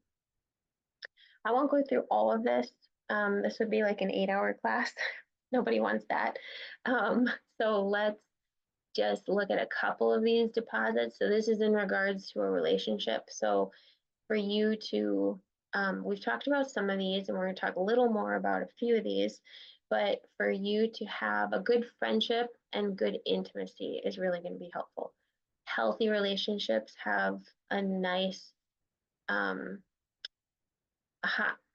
Speaker 1: I won't go through all of this. This would be like an 8-hour class. Nobody wants that. So let's just look at a couple of these deposits. So this is in regards to a relationship. So for you to, we've talked about some of these and we're going to talk a little more about a few of these, but for you to have a good friendship and good intimacy is really going to be helpful. Healthy relationships have a nice,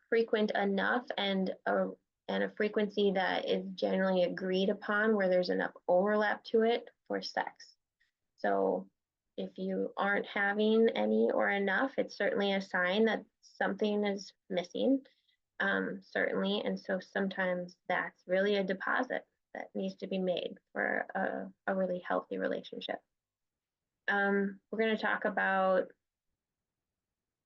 Speaker 1: frequent enough and a frequency that is generally agreed upon where there's enough overlap to it for sex. So if you aren't having any or enough, it's certainly a sign that something is missing, certainly. And so sometimes that's really a deposit that needs to be made for a really healthy relationship. We're going to talk about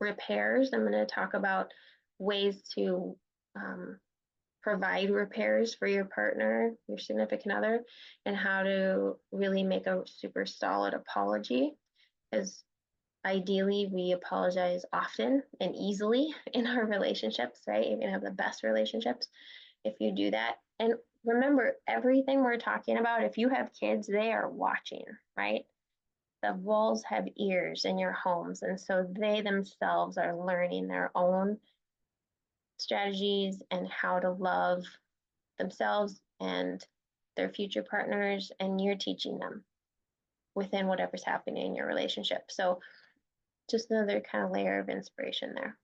Speaker 1: repairs. I'm going to talk about ways to provide repairs for your partner, your significant other, and how to really make a super solid apology. Because ideally, we apologize often and easily in our relationships, right? You're going to have the best relationships if you do that. And remember, everything we're talking about, if you have kids, they are watching, right? The walls have ears in your homes. And so they themselves are learning their own strategies and how to love themselves and their future partners, and you're teaching them within whatever's happening in your relationship. So just another kind of layer of inspiration there.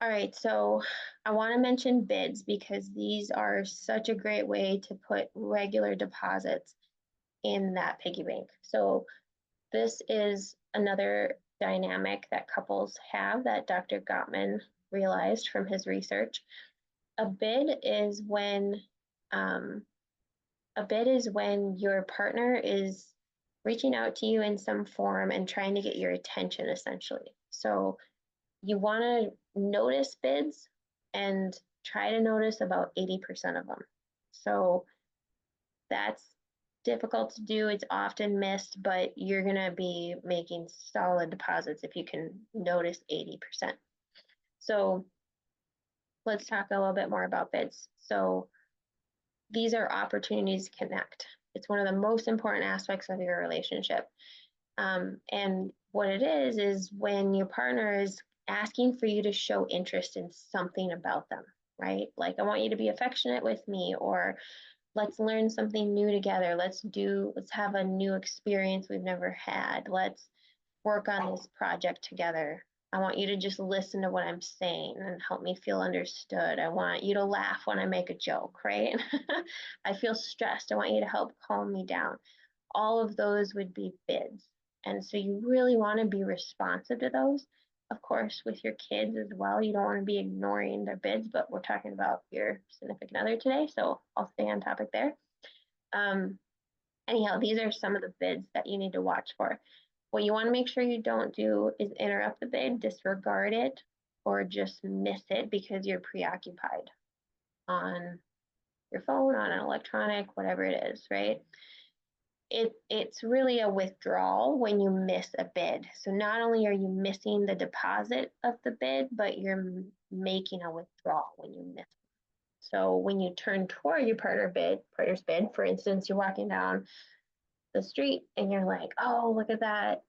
Speaker 1: All right, so I want to mention bids because these are such a great way to put regular deposits in that piggy bank. So this is another dynamic that couples have that Dr. Gottman realized from his research. A bid is when your partner is reaching out to you in some form and trying to get your attention, essentially. So you want to notice bids and try to notice about 80% of them. So that's difficult to do. It's often missed, but you're going to be making solid deposits if you can notice 80%. So let's talk a little bit more about bids. So these are opportunities to connect. It's one of the most important aspects of your relationship. And what it is when your partner is asking for you to show interest in something about them, right? Like, I want you to be affectionate with me, or let's learn something new together. Let's have a new experience we've never had. Let's work on this project together. I want you to just listen to what I'm saying and help me feel understood. I want you to laugh when I make a joke, right? I feel stressed. I want you to help calm me down. All of those would be bids. And so you really want to be responsive to those. Of course, with your kids as well, you don't want to be ignoring their bids, but we're talking about your significant other today, so I'll stay on topic there. Anyhow, these are some of the bids that you need to watch for. What you want to make sure you don't do is interrupt the bid, disregard it, or just miss it because you're preoccupied on your phone, on an electronic, whatever it is, right? It's really a withdrawal when you miss a bid. So not only are you missing the deposit of the bid, but you're making a withdrawal when you miss it. So when you turn toward your partner's bid, for instance, you're walking down the street and you're like, oh, look at that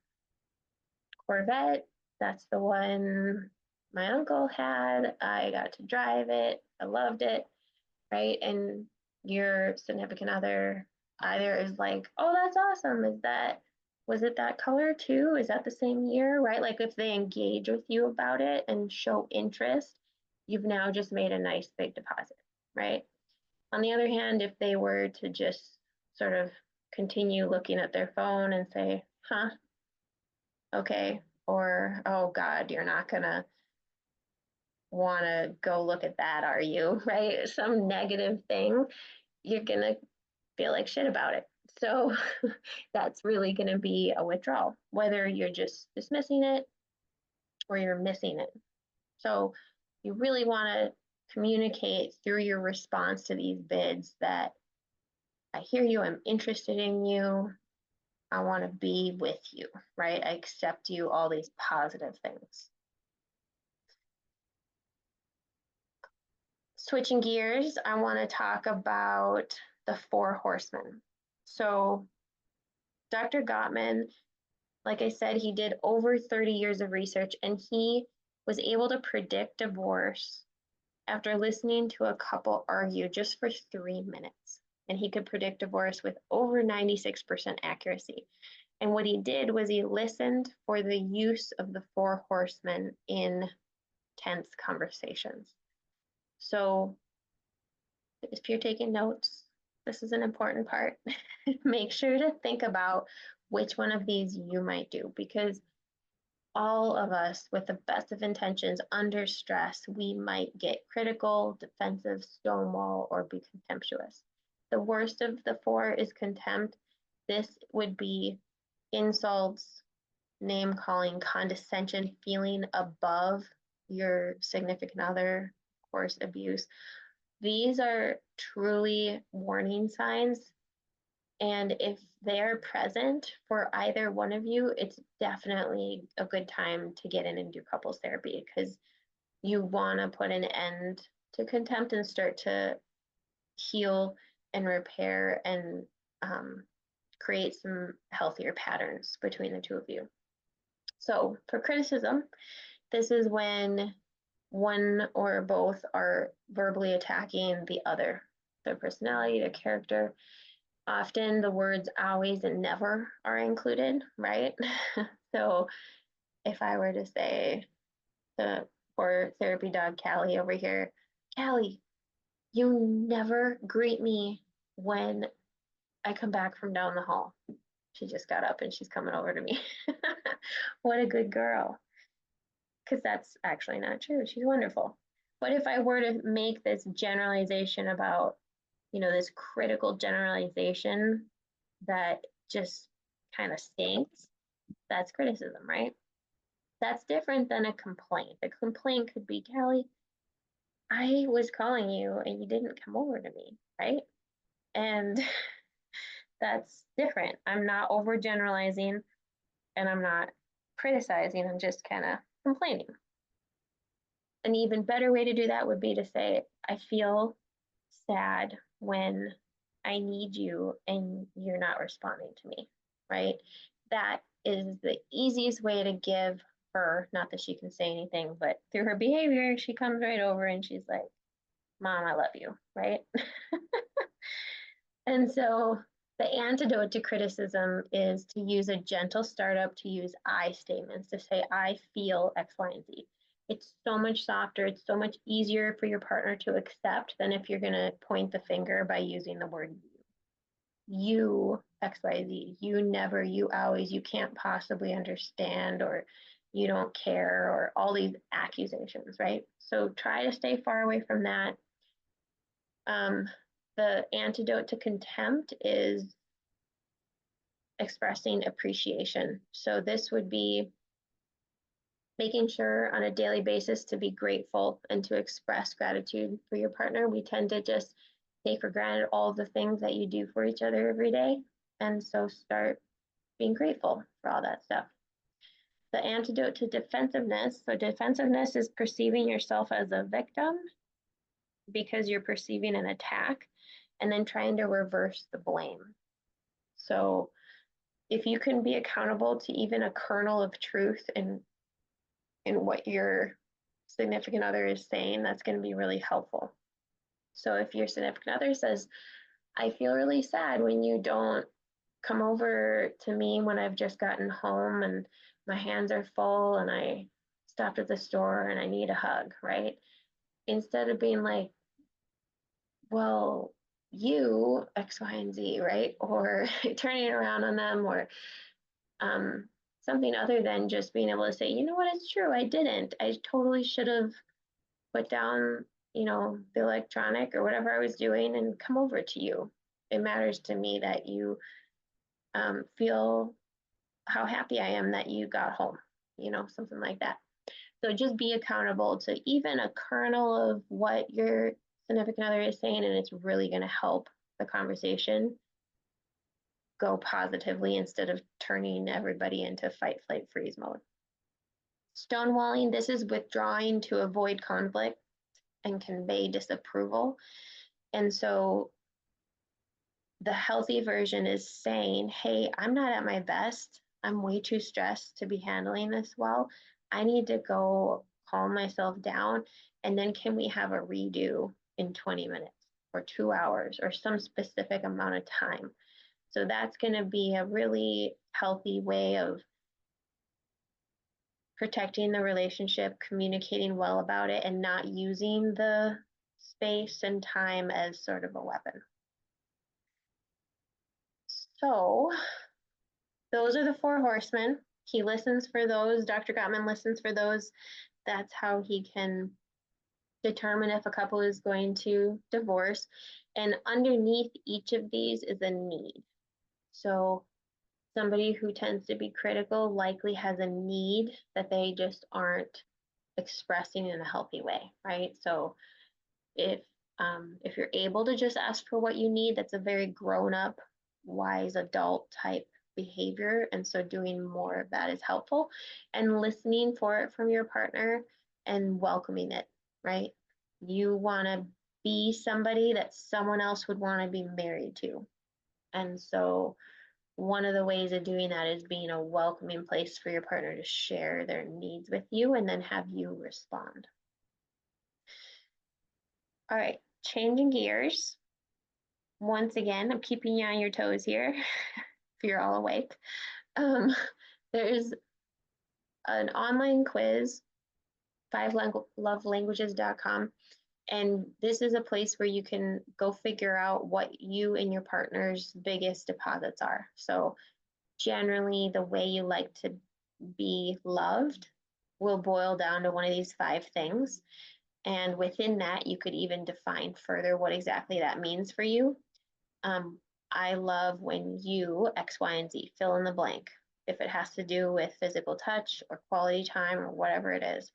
Speaker 1: Corvette. That's the one my uncle had. I got to drive it. I loved it, right? And your significant other either is like, oh, that's awesome. Was it that color too? Is that the same year, right? Like if they engage with you about it and show interest, you've now just made a nice big deposit, right? On the other hand, if they were to just sort of continue looking at their phone and say, huh, okay, or oh God, you're not gonna want to go look at that, are you? Right? Some negative thing, you're gonna feel like shit about it. So that's really going to be a withdrawal, whether you're just dismissing it or you're missing it. So you really want to communicate through your response to these bids that I hear you, I'm interested in you, I want to be with you, right? I accept you, all these positive things. Switching gears, I want to talk about the four horsemen. So Dr. Gottman, like I said, he did over 30 years of research and he was able to predict divorce after listening to a couple argue just for 3 minutes. And he could predict divorce with over 96% accuracy. And what he did was he listened for the use of the four horsemen in tense conversations. So if you're taking notes, this is an important part. Make sure to think about which one of these you might do, because all of us, with the best of intentions, under stress, we might get critical, defensive, stonewall, or be contemptuous. The worst of the four is contempt. This would be insults, name calling, condescension, feeling above your significant other, of course, abuse. These are truly warning signs. And if they're present for either one of you, it's definitely a good time to get in and do couples therapy because you want to put an end to contempt and start to heal and repair and create some healthier patterns between the two of you. So for criticism, this is when one or both are verbally attacking the other, their personality, their character. Often the words always and never are included, right? So if I were to say the poor therapy dog Callie over here, Callie, you never greet me when I come back from down the hall. She just got up and she's coming over to me. What a good girl. Because that's actually not true. She's wonderful. But if I were to make this generalization about, this critical generalization that just kind of stinks, that's criticism, right? That's different than a complaint. A complaint could be, Callie, I was calling you and you didn't come over to me, right? And that's different. I'm not overgeneralizing and I'm not criticizing. I'm just kind of complaining. An even better way to do that would be to say, I feel sad when I need you and you're not responding to me, right? That is the easiest way to give her, not that she can say anything, but through her behavior, she comes right over and she's like, Mom, I love you, right? And so the antidote to criticism is to use a gentle startup, to use I statements, to say, I feel X, Y, and Z. It's so much softer. It's so much easier for your partner to accept than if you're going to point the finger by using the word you. You, X, Y, Z. You never, you always, you can't possibly understand, or you don't care, or all these accusations, right? So try to stay far away from that. The antidote to contempt is expressing appreciation. So this would be making sure on a daily basis to be grateful and to express gratitude for your partner. We tend to just take for granted all the things that you do for each other every day. And so start being grateful for all that stuff. The antidote to defensiveness. So defensiveness is perceiving yourself as a victim because you're perceiving an attack and then trying to reverse the blame. So if you can be accountable to even a kernel of truth in what your significant other is saying, that's going to be really helpful. So if your significant other says, I feel really sad when you don't come over to me when I've just gotten home and my hands are full and I stopped at the store and I need a hug, right? Instead of being like, well, you X, Y, and Z, right? Or turning it around on them, or something other than just being able to say, you know what, it's true, I didn't. I totally should have put down, the electronic or whatever I was doing and come over to you. It matters to me that you feel how happy I am that you got home, something like that. So just be accountable to even a kernel of what your significant other is saying, and it's really going to help the conversation go positively instead of turning everybody into fight, flight, freeze mode. Stonewalling, this is withdrawing to avoid conflict and convey disapproval. And so the healthy version is saying, hey, I'm not at my best. I'm way too stressed to be handling this well. I need to go calm myself down. And then can we have a redo in 20 minutes or 2 hours or some specific amount of time? So that's going to be a really healthy way of protecting the relationship, communicating well about it, and not using the space and time as sort of a weapon. So those are the four horsemen. He listens for those. Dr. Gottman listens for those. That's how he can determine if a couple is going to divorce. And underneath each of these is a need. So somebody who tends to be critical likely has a need that they just aren't expressing in a healthy way, right? So if you're able to just ask for what you need, that's a very grown-up, wise adult type behavior. And so doing more of that is helpful, and listening for it from your partner and welcoming it, right? You want to be somebody that someone else would want to be married to. And so one of the ways of doing that is being a welcoming place for your partner to share their needs with you and then have you respond. All right, changing gears. Once again, I'm keeping you on your toes here if you're all awake. Um, there's an online quiz, fivelovelanguages.com, and this is a place where you can go figure out what you and your partner's biggest deposits are. So generally, the way you like to be loved will boil down to one of these 5 things. And within that, you could even define further what exactly that means for you. I love when you, X, Y, and Z, fill in the blank. If it has to do with physical touch or quality time or whatever it is,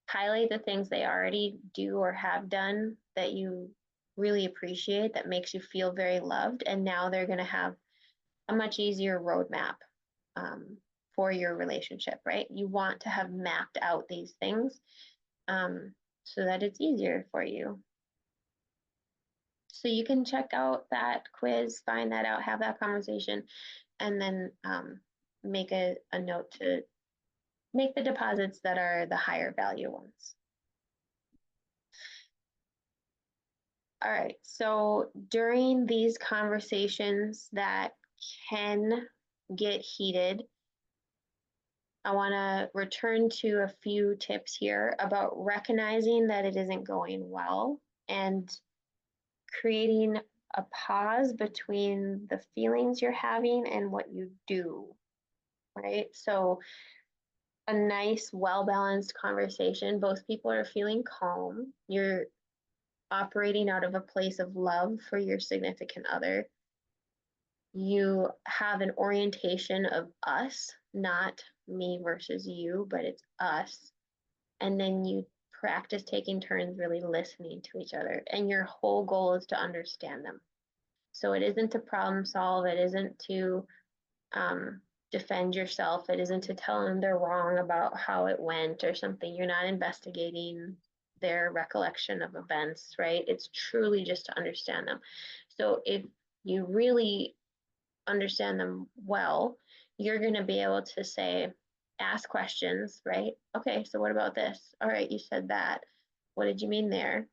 Speaker 1: highlight the things they already do or have done that you really appreciate, that makes you feel very loved. And now they're going to have a much easier roadmap for your relationship, right? You want to have mapped out these things so that it's easier for you. So you can check out that quiz, find that out, have that conversation, and then make a note to make the deposits that are the higher value ones. All right, so during these conversations that can get heated, I want to return to a few tips here about recognizing that it isn't going well and creating a pause between the feelings you're having and what you do, right? So a nice, well-balanced conversation, both people are feeling calm. You're operating out of a place of love for your significant other. You have an orientation of us, not me versus you, but it's us. And then you practice taking turns really listening to each other. And your whole goal is to understand them. So it isn't to problem solve, it isn't to defend yourself, it isn't to tell them they're wrong about how it went or something. You're not investigating their recollection of events, right? It's truly just to understand them. So if you really understand them well, you're going to be able to say, ask questions, right? Okay, so what about this? All right, you said that. What did you mean there?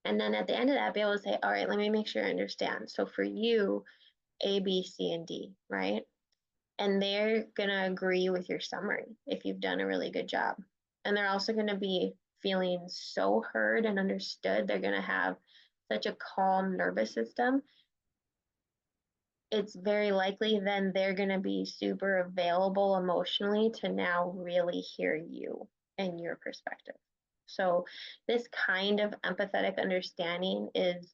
Speaker 1: And then at the end of that, be able to say, all right, let me make sure I understand. So for you, A, B, C, and D, right? And they're going to agree with your summary if you've done a really good job. And they're also going to be feeling so heard and understood. They're going to have such a calm nervous system. It's very likely then they're going to be super available emotionally to now really hear you and your perspective. So this kind of empathetic understanding is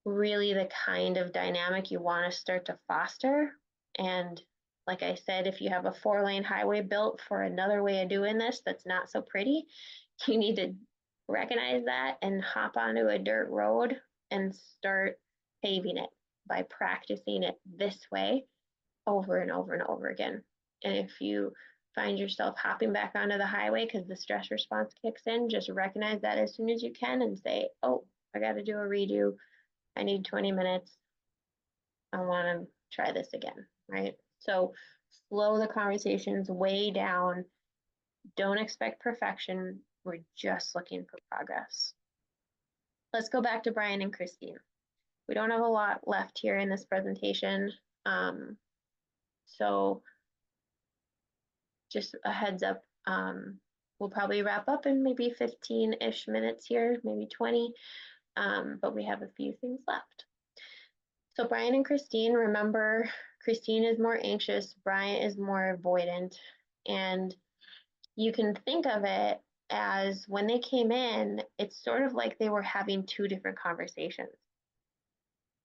Speaker 1: really the kind of dynamic you want to start to foster And like I said, if you have a 4-lane highway built for another way of doing this that's not so pretty, you need to recognize that and hop onto a dirt road and start paving it by practicing it this way over and over and over again. And if you find yourself hopping back onto the highway because the stress response kicks in, just recognize that as soon as you can and say, oh, I got to do a redo. I need 20 minutes. I want to try this again, right? So slow the conversations way down. Don't expect perfection. We're just looking for progress. Let's go back to Brian and Christine. We don't have a lot left here in this presentation. So just a heads up, we'll probably wrap up in maybe 15-ish minutes here, maybe 20, but we have a few things left. So Brian and Christine, remember, Christine is more anxious, Brian is more avoidant, and you can think of it as when they came in, it's sort of like they were having two different conversations.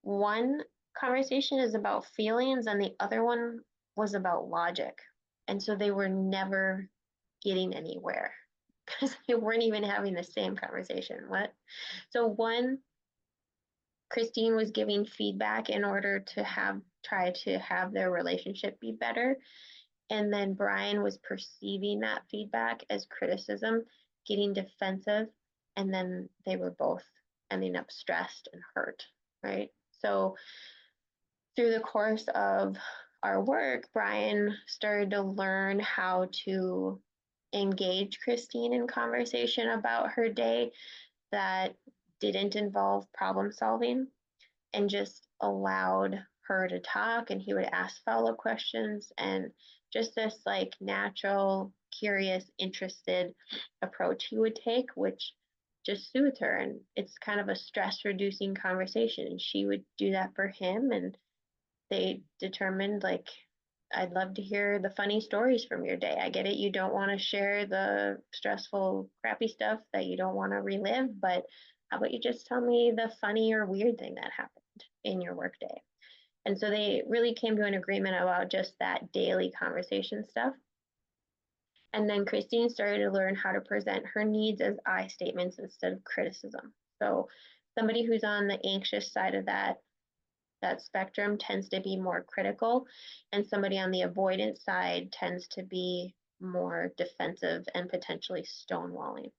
Speaker 1: One conversation is about feelings and the other one was about logic. And so they were never getting anywhere because they weren't even having the same conversation. What? So one, Christine was giving feedback in order to try to have their relationship be better. And then Brian was perceiving that feedback as criticism, getting defensive, and then they were both ending up stressed and hurt, right? So through the course of our work, Brian started to learn how to engage Christine in conversation about her day that didn't involve problem solving and just allowed her to talk, and he would ask follow-up questions, and just this like natural, curious, interested approach he would take, which just soothed her. And it's kind of a stress reducing conversation. And she would do that for him. And they determined, like, I'd love to hear the funny stories from your day. I get it. You don't want to share the stressful, crappy stuff that you don't want to relive, but how about you just tell me the funny or weird thing that happened in your workday? And so they really came to an agreement about just that daily conversation stuff. And then Christine started to learn how to present her needs as I statements instead of criticism. So somebody who's on the anxious side of that spectrum tends to be more critical, and somebody on the avoidance side tends to be more defensive and potentially stonewalling.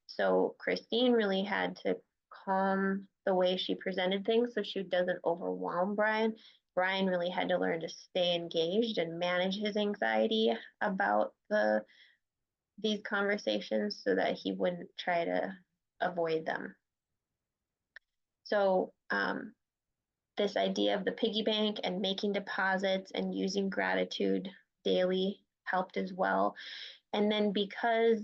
Speaker 1: So Christine really had to calm the way she presented things so she doesn't overwhelm Brian. Brian really had to learn to stay engaged and manage his anxiety about these conversations so that he wouldn't try to avoid them. So this idea of the piggy bank and making deposits and using gratitude daily helped as well. And then because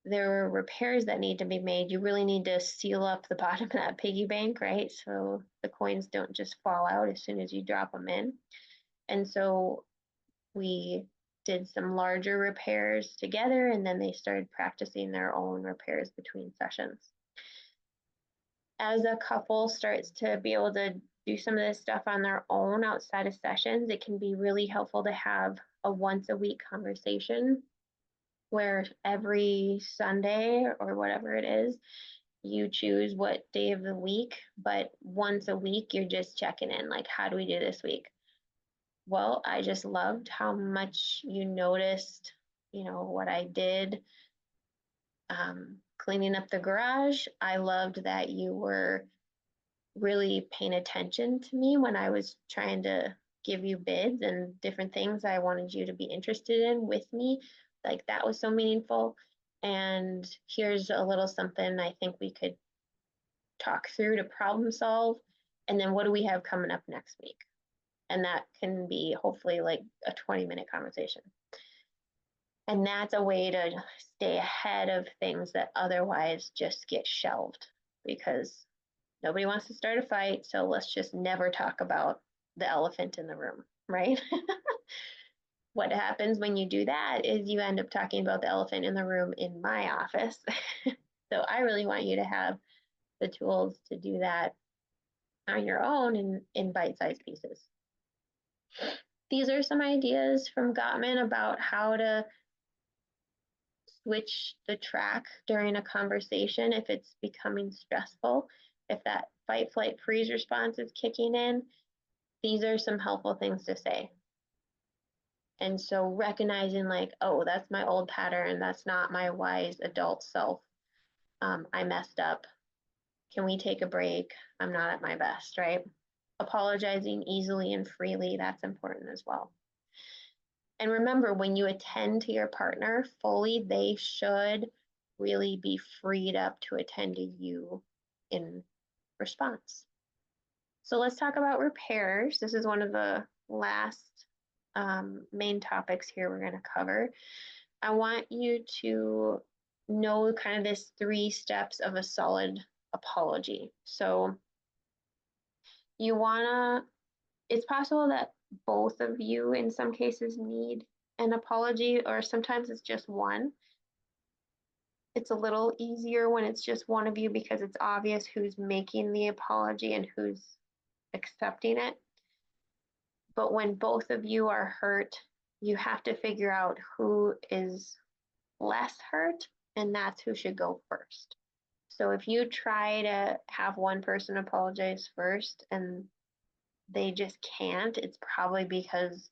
Speaker 1: there were repairs that need to be made, you really need to seal up the bottom of that piggy bank, right? So the coins don't just fall out as soon as you drop them in. And so we did some larger repairs together, and then they started practicing their own repairs between sessions. As a couple starts to be able to do some of this stuff on their own outside of sessions, it can be really helpful to have a once a week conversation where every Sunday or whatever it is, you choose what day of the week, but once a week, you're just checking in, like, how do we do this week? Well, I just loved how much you noticed, what I did cleaning up the garage. I loved that you were really paying attention to me when I was trying to give you bids and different things I wanted you to be interested in with me. Like, that was so meaningful. And here's a little something I think we could talk through to problem solve. And then what do we have coming up next week? And that can be hopefully like a 20-minute conversation. And that's a way to stay ahead of things that otherwise just get shelved because nobody wants to start a fight. So let's just never talk about the elephant in the room, right? What happens when you do that is you end up talking about the elephant in the room in my office. So I really want you to have the tools to do that on your own in bite-sized pieces. These are some ideas from Gottman about how to switch the track during a conversation if it's becoming stressful, if that fight, flight, freeze response is kicking in. These are some helpful things to say. And so recognizing like, oh, that's my old pattern. That's not my wise adult self. I messed up. Can we take a break? I'm not at my best, right? Apologizing easily and freely, that's important as well. And remember, when you attend to your partner fully, they should really be freed up to attend to you in response. So let's talk about repairs. This is one of the last main topics here we're going to cover. I want you to know kind of this 3 steps of a solid apology. So you wanna, it's possible that both of you in some cases need an apology, or sometimes it's just one. It's a little easier when it's just one of you because it's obvious who's making the apology and who's accepting it. But when both of you are hurt, you have to figure out who is less hurt, and that's who should go first. So if you try to have one person apologize first and they just can't, it's probably because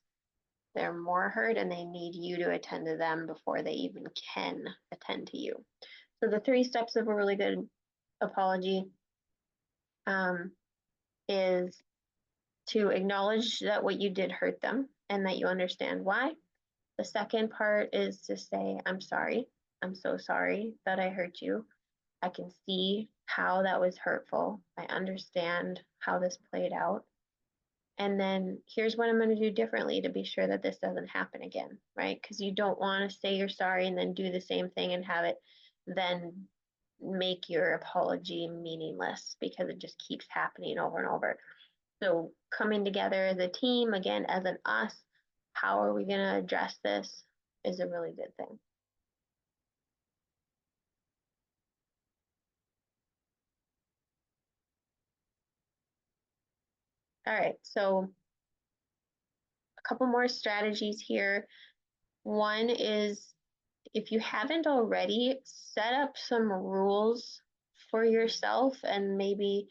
Speaker 1: they're more hurt and they need you to attend to them before they even can attend to you. So the 3 steps of a really good apology is to acknowledge that what you did hurt them and that you understand why. The second part is to say, I'm sorry. I'm so sorry that I hurt you. I can see how that was hurtful. I understand how this played out. And then here's what I'm going to do differently to be sure that this doesn't happen again, right? Because you don't want to say you're sorry and then do the same thing and have it then make your apology meaningless because it just keeps happening over and over. So coming together as a team, again, as an us, how are we going to address this is a really good thing. All right, so a couple more strategies here. One is, if you haven't already, set up some rules for yourself and maybe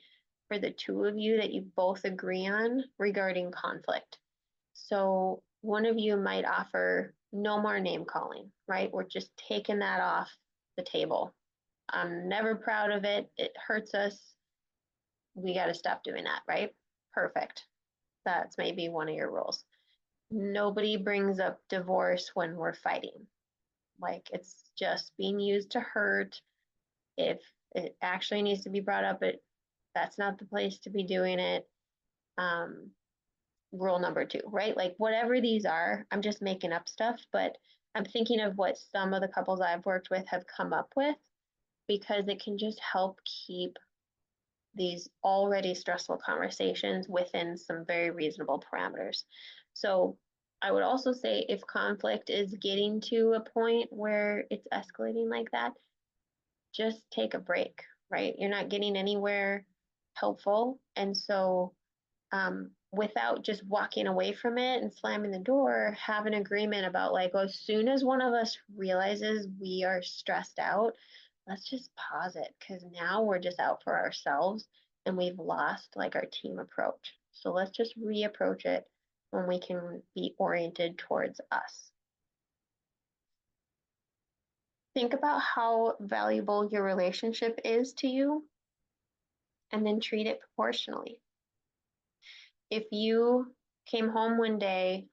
Speaker 1: for the 2 of you that you both agree on regarding conflict. So one of you might offer no more name calling, right? We're just taking that off the table. I'm never proud of it. It hurts us. We got to stop doing that, right? Perfect. That's maybe one of your rules. Nobody brings up divorce when we're fighting. Like, it's just being used to hurt. If it actually needs to be brought up, that's not the place to be doing it. Rule number 2, right? Like, whatever these are, I'm just making up stuff, but I'm thinking of what some of the couples I've worked with have come up with, because it can just help keep these already stressful conversations within some very reasonable parameters. So I would also say, if conflict is getting to a point where it's escalating like that, just take a break, right? You're not getting anywhere helpful. And so without just walking away from it and slamming the door, have an agreement about, like, well, as soon as one of us realizes we are stressed out, let's just pause it, because now we're just out for ourselves and we've lost like our team approach. So let's just reapproach it when we can be oriented towards us. Think about how valuable your relationship is to you and then treat it proportionally. If you came home one day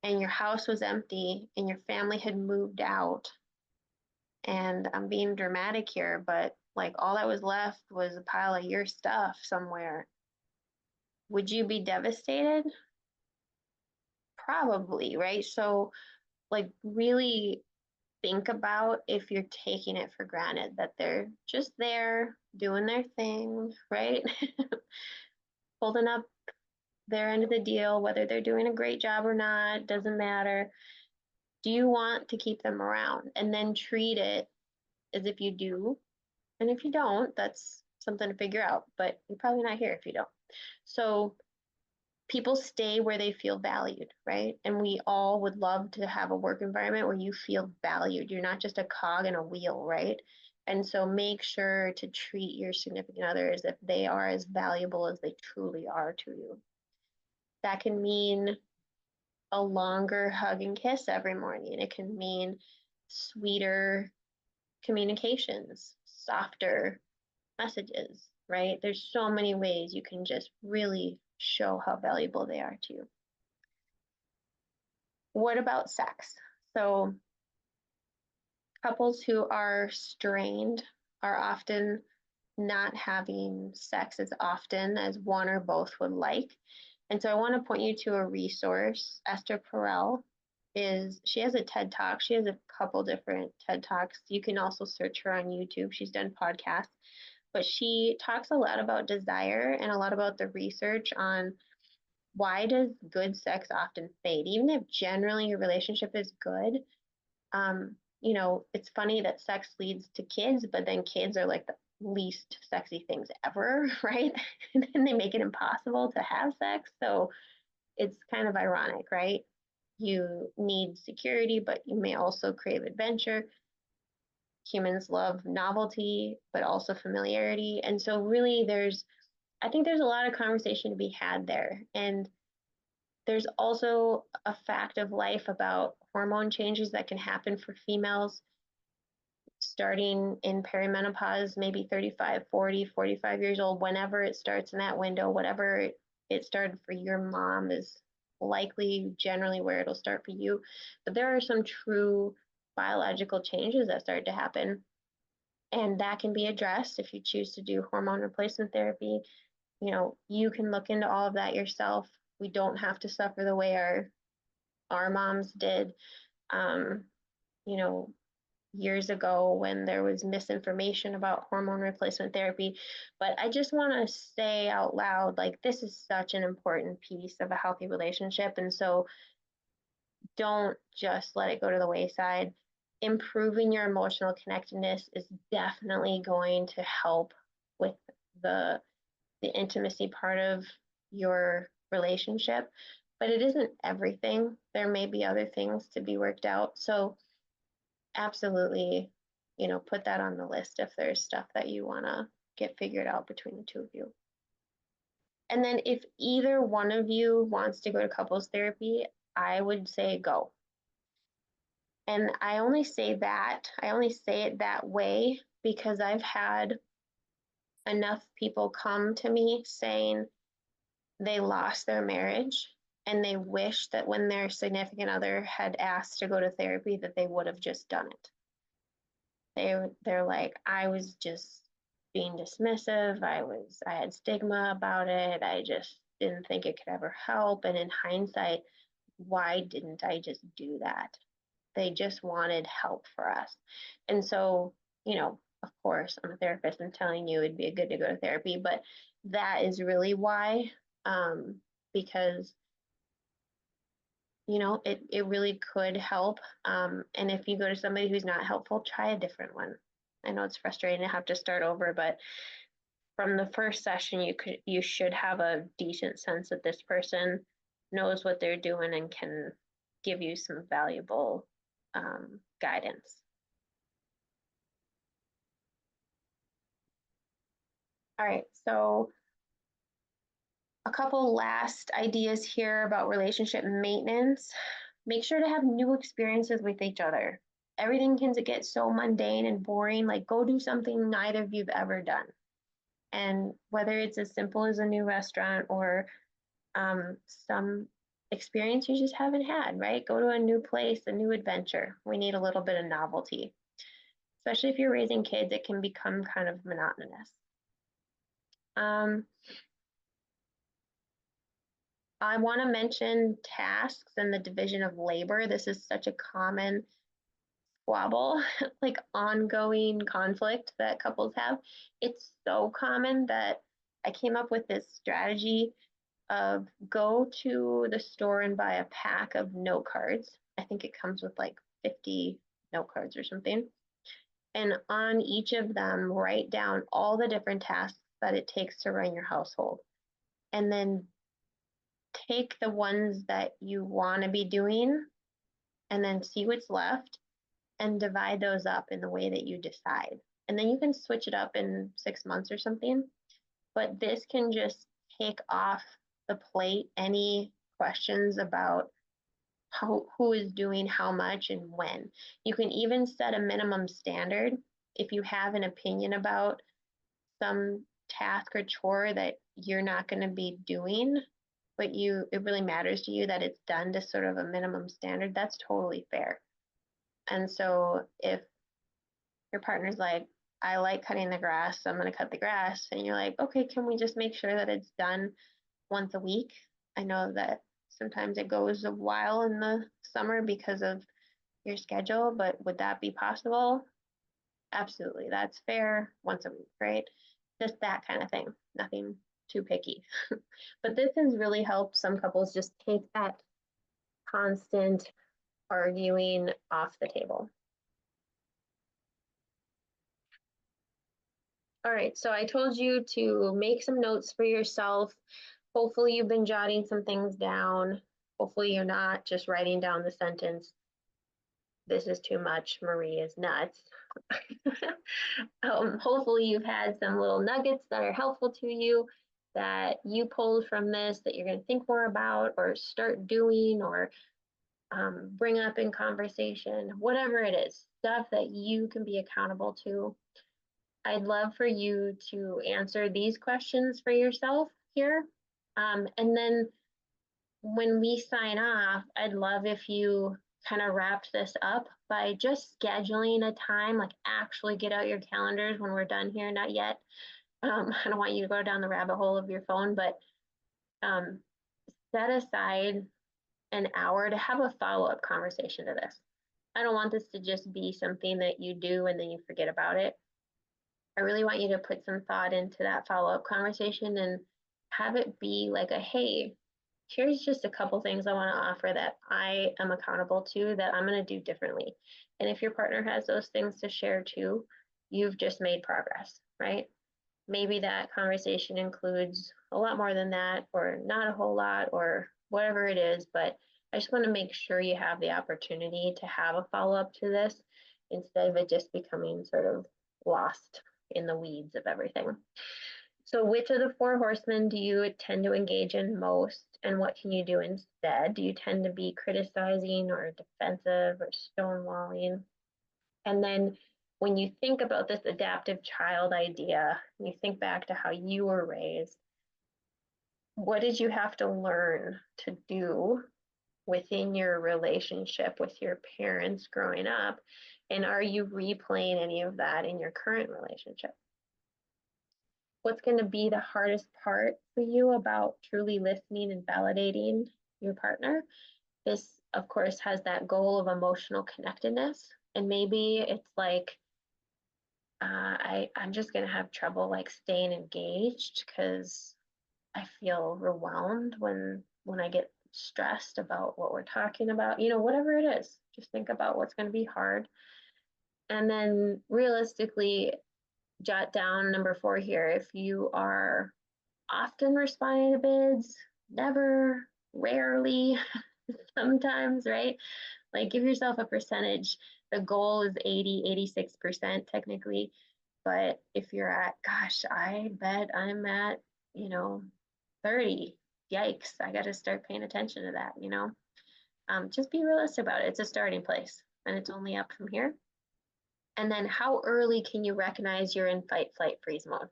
Speaker 1: and your house was empty and your family had moved out, and I'm being dramatic here, but like all that was left was a pile of your stuff somewhere, would you be devastated? Probably, right? So, like, really think about if you're taking it for granted that they're just there doing their thing, right? Holding up their end of the deal, whether they're doing a great job or not, doesn't matter. Do you want to keep them around? And then treat it as if you do. And if you don't, that's something to figure out, but you're probably not here if you don't. So people stay where they feel valued, right? And we all would love to have a work environment where you feel valued. You're not just a cog in a wheel, right? And so make sure to treat your significant other as if they are as valuable as they truly are to you. That can mean a longer hug and kiss every morning. It can mean sweeter communications, softer messages, right? There's so many ways you can just really show how valuable they are to you. What about sex? So couples who are strained are often not having sex as often as one or both would like. And so I want to point you to a resource. Esther Perel she has a TED Talk. She has a couple different TED Talks. You can also search her on YouTube. She's done podcasts, but she talks a lot about desire and a lot about the research on why does good sex often fade, even if generally your relationship is good. It's funny that sex leads to kids, but then kids are like the least sexy things ever, right? And then they make it impossible to have sex. So it's kind of ironic, right? You need security, but you may also crave adventure. Humans love novelty, but also familiarity. And so really I think there's a lot of conversation to be had there. And there's also a fact of life about hormone changes that can happen for females starting in perimenopause, maybe 35, 40, 45 years old, whenever it starts in that window, whatever it started for your mom is likely generally where it'll start for you. But there are some true biological changes that start to happen. And that can be addressed if you choose to do hormone replacement therapy. You can look into all of that yourself. We don't have to suffer the way our moms did. Um, you know, Years ago when there was misinformation about hormone replacement therapy. But I just want to say out loud, like, this is such an important piece of a healthy relationship. And so don't just let it go to the wayside. Improving your emotional connectedness is definitely going to help with the intimacy part of your relationship, but it isn't everything. There may be other things to be worked out. So absolutely, put that on the list if there's stuff that you want to get figured out between the two of you. And then if either one of you wants to go to couples therapy, I would say go. And I only say it that way because I've had enough people come to me saying they lost their marriage and they wish that when their significant other had asked to go to therapy that they would have just done it. They're like, I was just being dismissive. I had stigma about it. I just didn't think it could ever help. And in hindsight, why didn't I just do that? They just wanted help for us. And so, of course, I'm a therapist. I'm telling you it'd be good to go to therapy, but that is really why, because it really could help. And if you go to somebody who's not helpful, try a different one. I know it's frustrating to have to start over, but from the first session, you should have a decent sense that this person knows what they're doing and can give you some valuable guidance. All right, so a couple last ideas here about relationship maintenance. Make sure to have new experiences with each other. Everything can get so mundane and boring. Like, go do something neither of you've ever done. And whether it's as simple as a new restaurant or some experience you just haven't had, right? Go to a new place, a new adventure. We need a little bit of novelty. Especially if you're raising kids, it can become kind of monotonous. I want to mention tasks and the division of labor. This is such a common squabble, like ongoing conflict that couples have. It's so common that I came up with this strategy of go to the store and buy a pack of note cards. I think it comes with like 50 note cards or something. And on each of them, write down all the different tasks that it takes to run your household. And then take the ones that you want to be doing and then see what's left and divide those up in the way that you decide. And then you can switch it up in 6 months or something. But this can just take off the plate any questions about who is doing how much and when. You can even set a minimum standard if you have an opinion about some task or chore that you're not going to be doing, but it really matters to you that it's done to sort of a minimum standard. That's totally fair. And so if your partner's like, I like cutting the grass, so I'm going to cut the grass, and you're like, okay, can we just make sure that it's done once a week? I know that sometimes it goes a while in the summer because of your schedule, but would that be possible? Absolutely, that's fair. Once a week, right? Just that kind of thing. Nothing too picky. But this has really helped some couples just take that constant arguing off the table. All right, so I told you to make some notes for yourself. Hopefully you've been jotting some things down. Hopefully you're not just writing down the sentence, this is too much, Marie is nuts. Hopefully you've had some little nuggets that are helpful to you that you pulled from this that you're going to think more about or start doing or bring up in conversation, whatever it is, stuff that you can be accountable to. I'd love for you to answer these questions for yourself here. And then when we sign off, I'd love if you kind of wrapped this up by just scheduling a time, like actually get out your calendars when we're done here, not yet. I don't want you to go down the rabbit hole of your phone, but set aside an hour to have a follow-up conversation to this. I don't want this to just be something that you do and then you forget about it. I really want you to put some thought into that follow-up conversation and have it be like a, hey, here's just a couple things I want to offer that I am accountable to that I'm going to do differently. And if your partner has those things to share too, you've just made progress, right? Maybe that conversation includes a lot more than that, or not a whole lot, or whatever it is. But I just want to make sure you have the opportunity to have a follow up to this instead of it just becoming sort of lost in the weeds of everything. So which of the four horsemen do you tend to engage in most, and what can you do instead? Do you tend to be criticizing or defensive or stonewalling? And then when you think about this adaptive child idea, you think back to how you were raised, what did you have to learn to do within your relationship with your parents growing up? And are you replaying any of that in your current relationship? What's going to be the hardest part for you about truly listening and validating your partner? This, of course, has that goal of emotional connectedness. And maybe it's like, I'm just going to have trouble like staying engaged because I feel overwhelmed when I get stressed about what we're talking about. Whatever it is, just think about what's going to be hard. And then realistically, jot down number 4 here. If you are often responding to bids, never, rarely, sometimes, right? Like give yourself a percentage. The goal is 86% technically. But if you're at, gosh, I bet I'm at, 30, yikes, I got to start paying attention to that, just be realistic about it. It's a starting place and it's only up from here. And then how early can you recognize you're in fight, flight, freeze mode?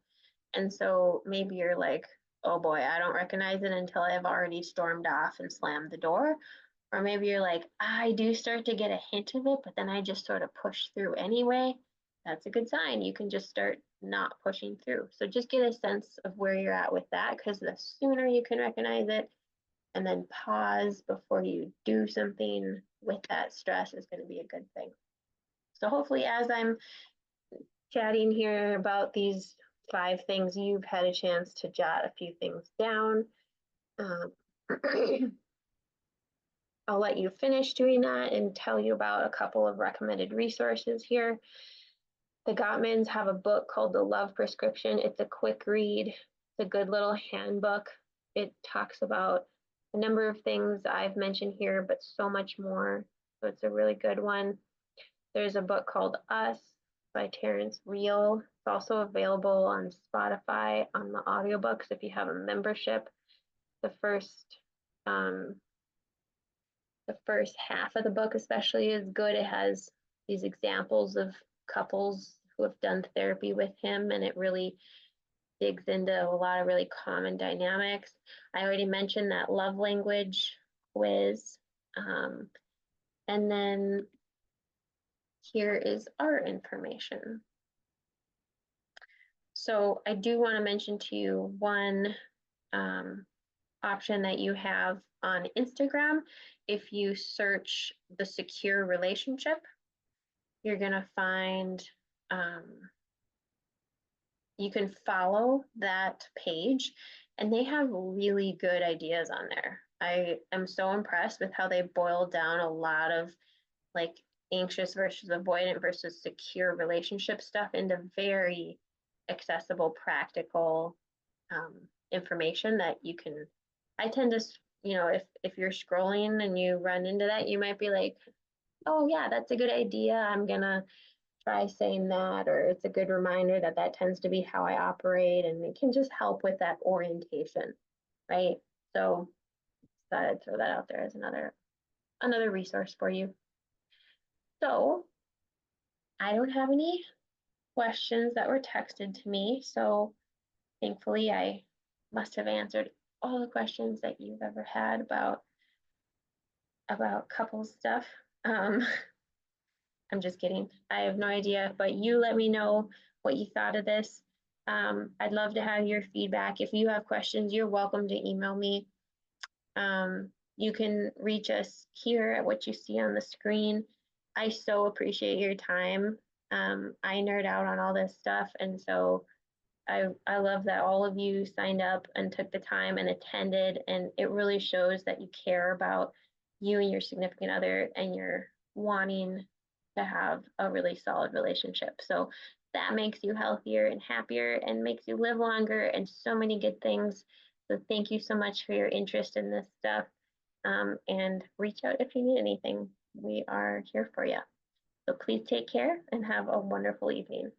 Speaker 1: And so maybe you're like, oh boy, I don't recognize it until I've already stormed off and slammed the door. Or maybe you're like, I do start to get a hint of it, but then I just sort of push through anyway. That's a good sign. You can just start not pushing through. So just get a sense of where you're at with that, because the sooner you can recognize it and then pause before you do something with that stress is going to be a good thing. So hopefully as I'm chatting here about these 5 things, you've had a chance to jot a few things down. I'll let you finish doing that and tell you about a couple of recommended resources here. The Gottmans have a book called The Love Prescription. It's a quick read. It's a good little handbook. It talks about a number of things I've mentioned here, but so much more. So it's a really good one. There's a book called Us by Terrence Real. It's also available on Spotify on the audiobooks if you have a membership. The um, first half of the book especially is good. It has these examples of couples who have done therapy with him, and it really digs into a lot of really common dynamics. I already mentioned that love language quiz. And then here is our information. So I do want to mention to you one option that you have on Instagram. If you search the secure relationship, you're going to find, you can follow that page, and they have really good ideas on there. I am so impressed with how they boil down a lot of like anxious versus avoidant versus secure relationship stuff into very accessible, practical information that you can. I tend to, if you're scrolling and you run into that, you might be like, oh yeah, that's a good idea. I'm gonna try saying that, or it's a good reminder that that tends to be how I operate, and it can just help with that orientation, right? So thought I'd throw that out there as another resource for you. So I don't have any questions that were texted to me, so thankfully I must have answered all the questions that you've ever had about couples stuff. I'm just kidding. I have no idea, but you let me know what you thought of this. I'd love to have your feedback. If you have questions, you're welcome to email me. You can reach us here at what you see on the screen. I so appreciate your time. I nerd out on all this stuff, and so I love that all of you signed up and took the time and attended, and it really shows that you care about you and your significant other, and you're wanting to have a really solid relationship. So that makes you healthier and happier and makes you live longer and so many good things. So thank you so much for your interest in this stuff. And reach out if you need anything. We are here for you. So please take care and have a wonderful evening.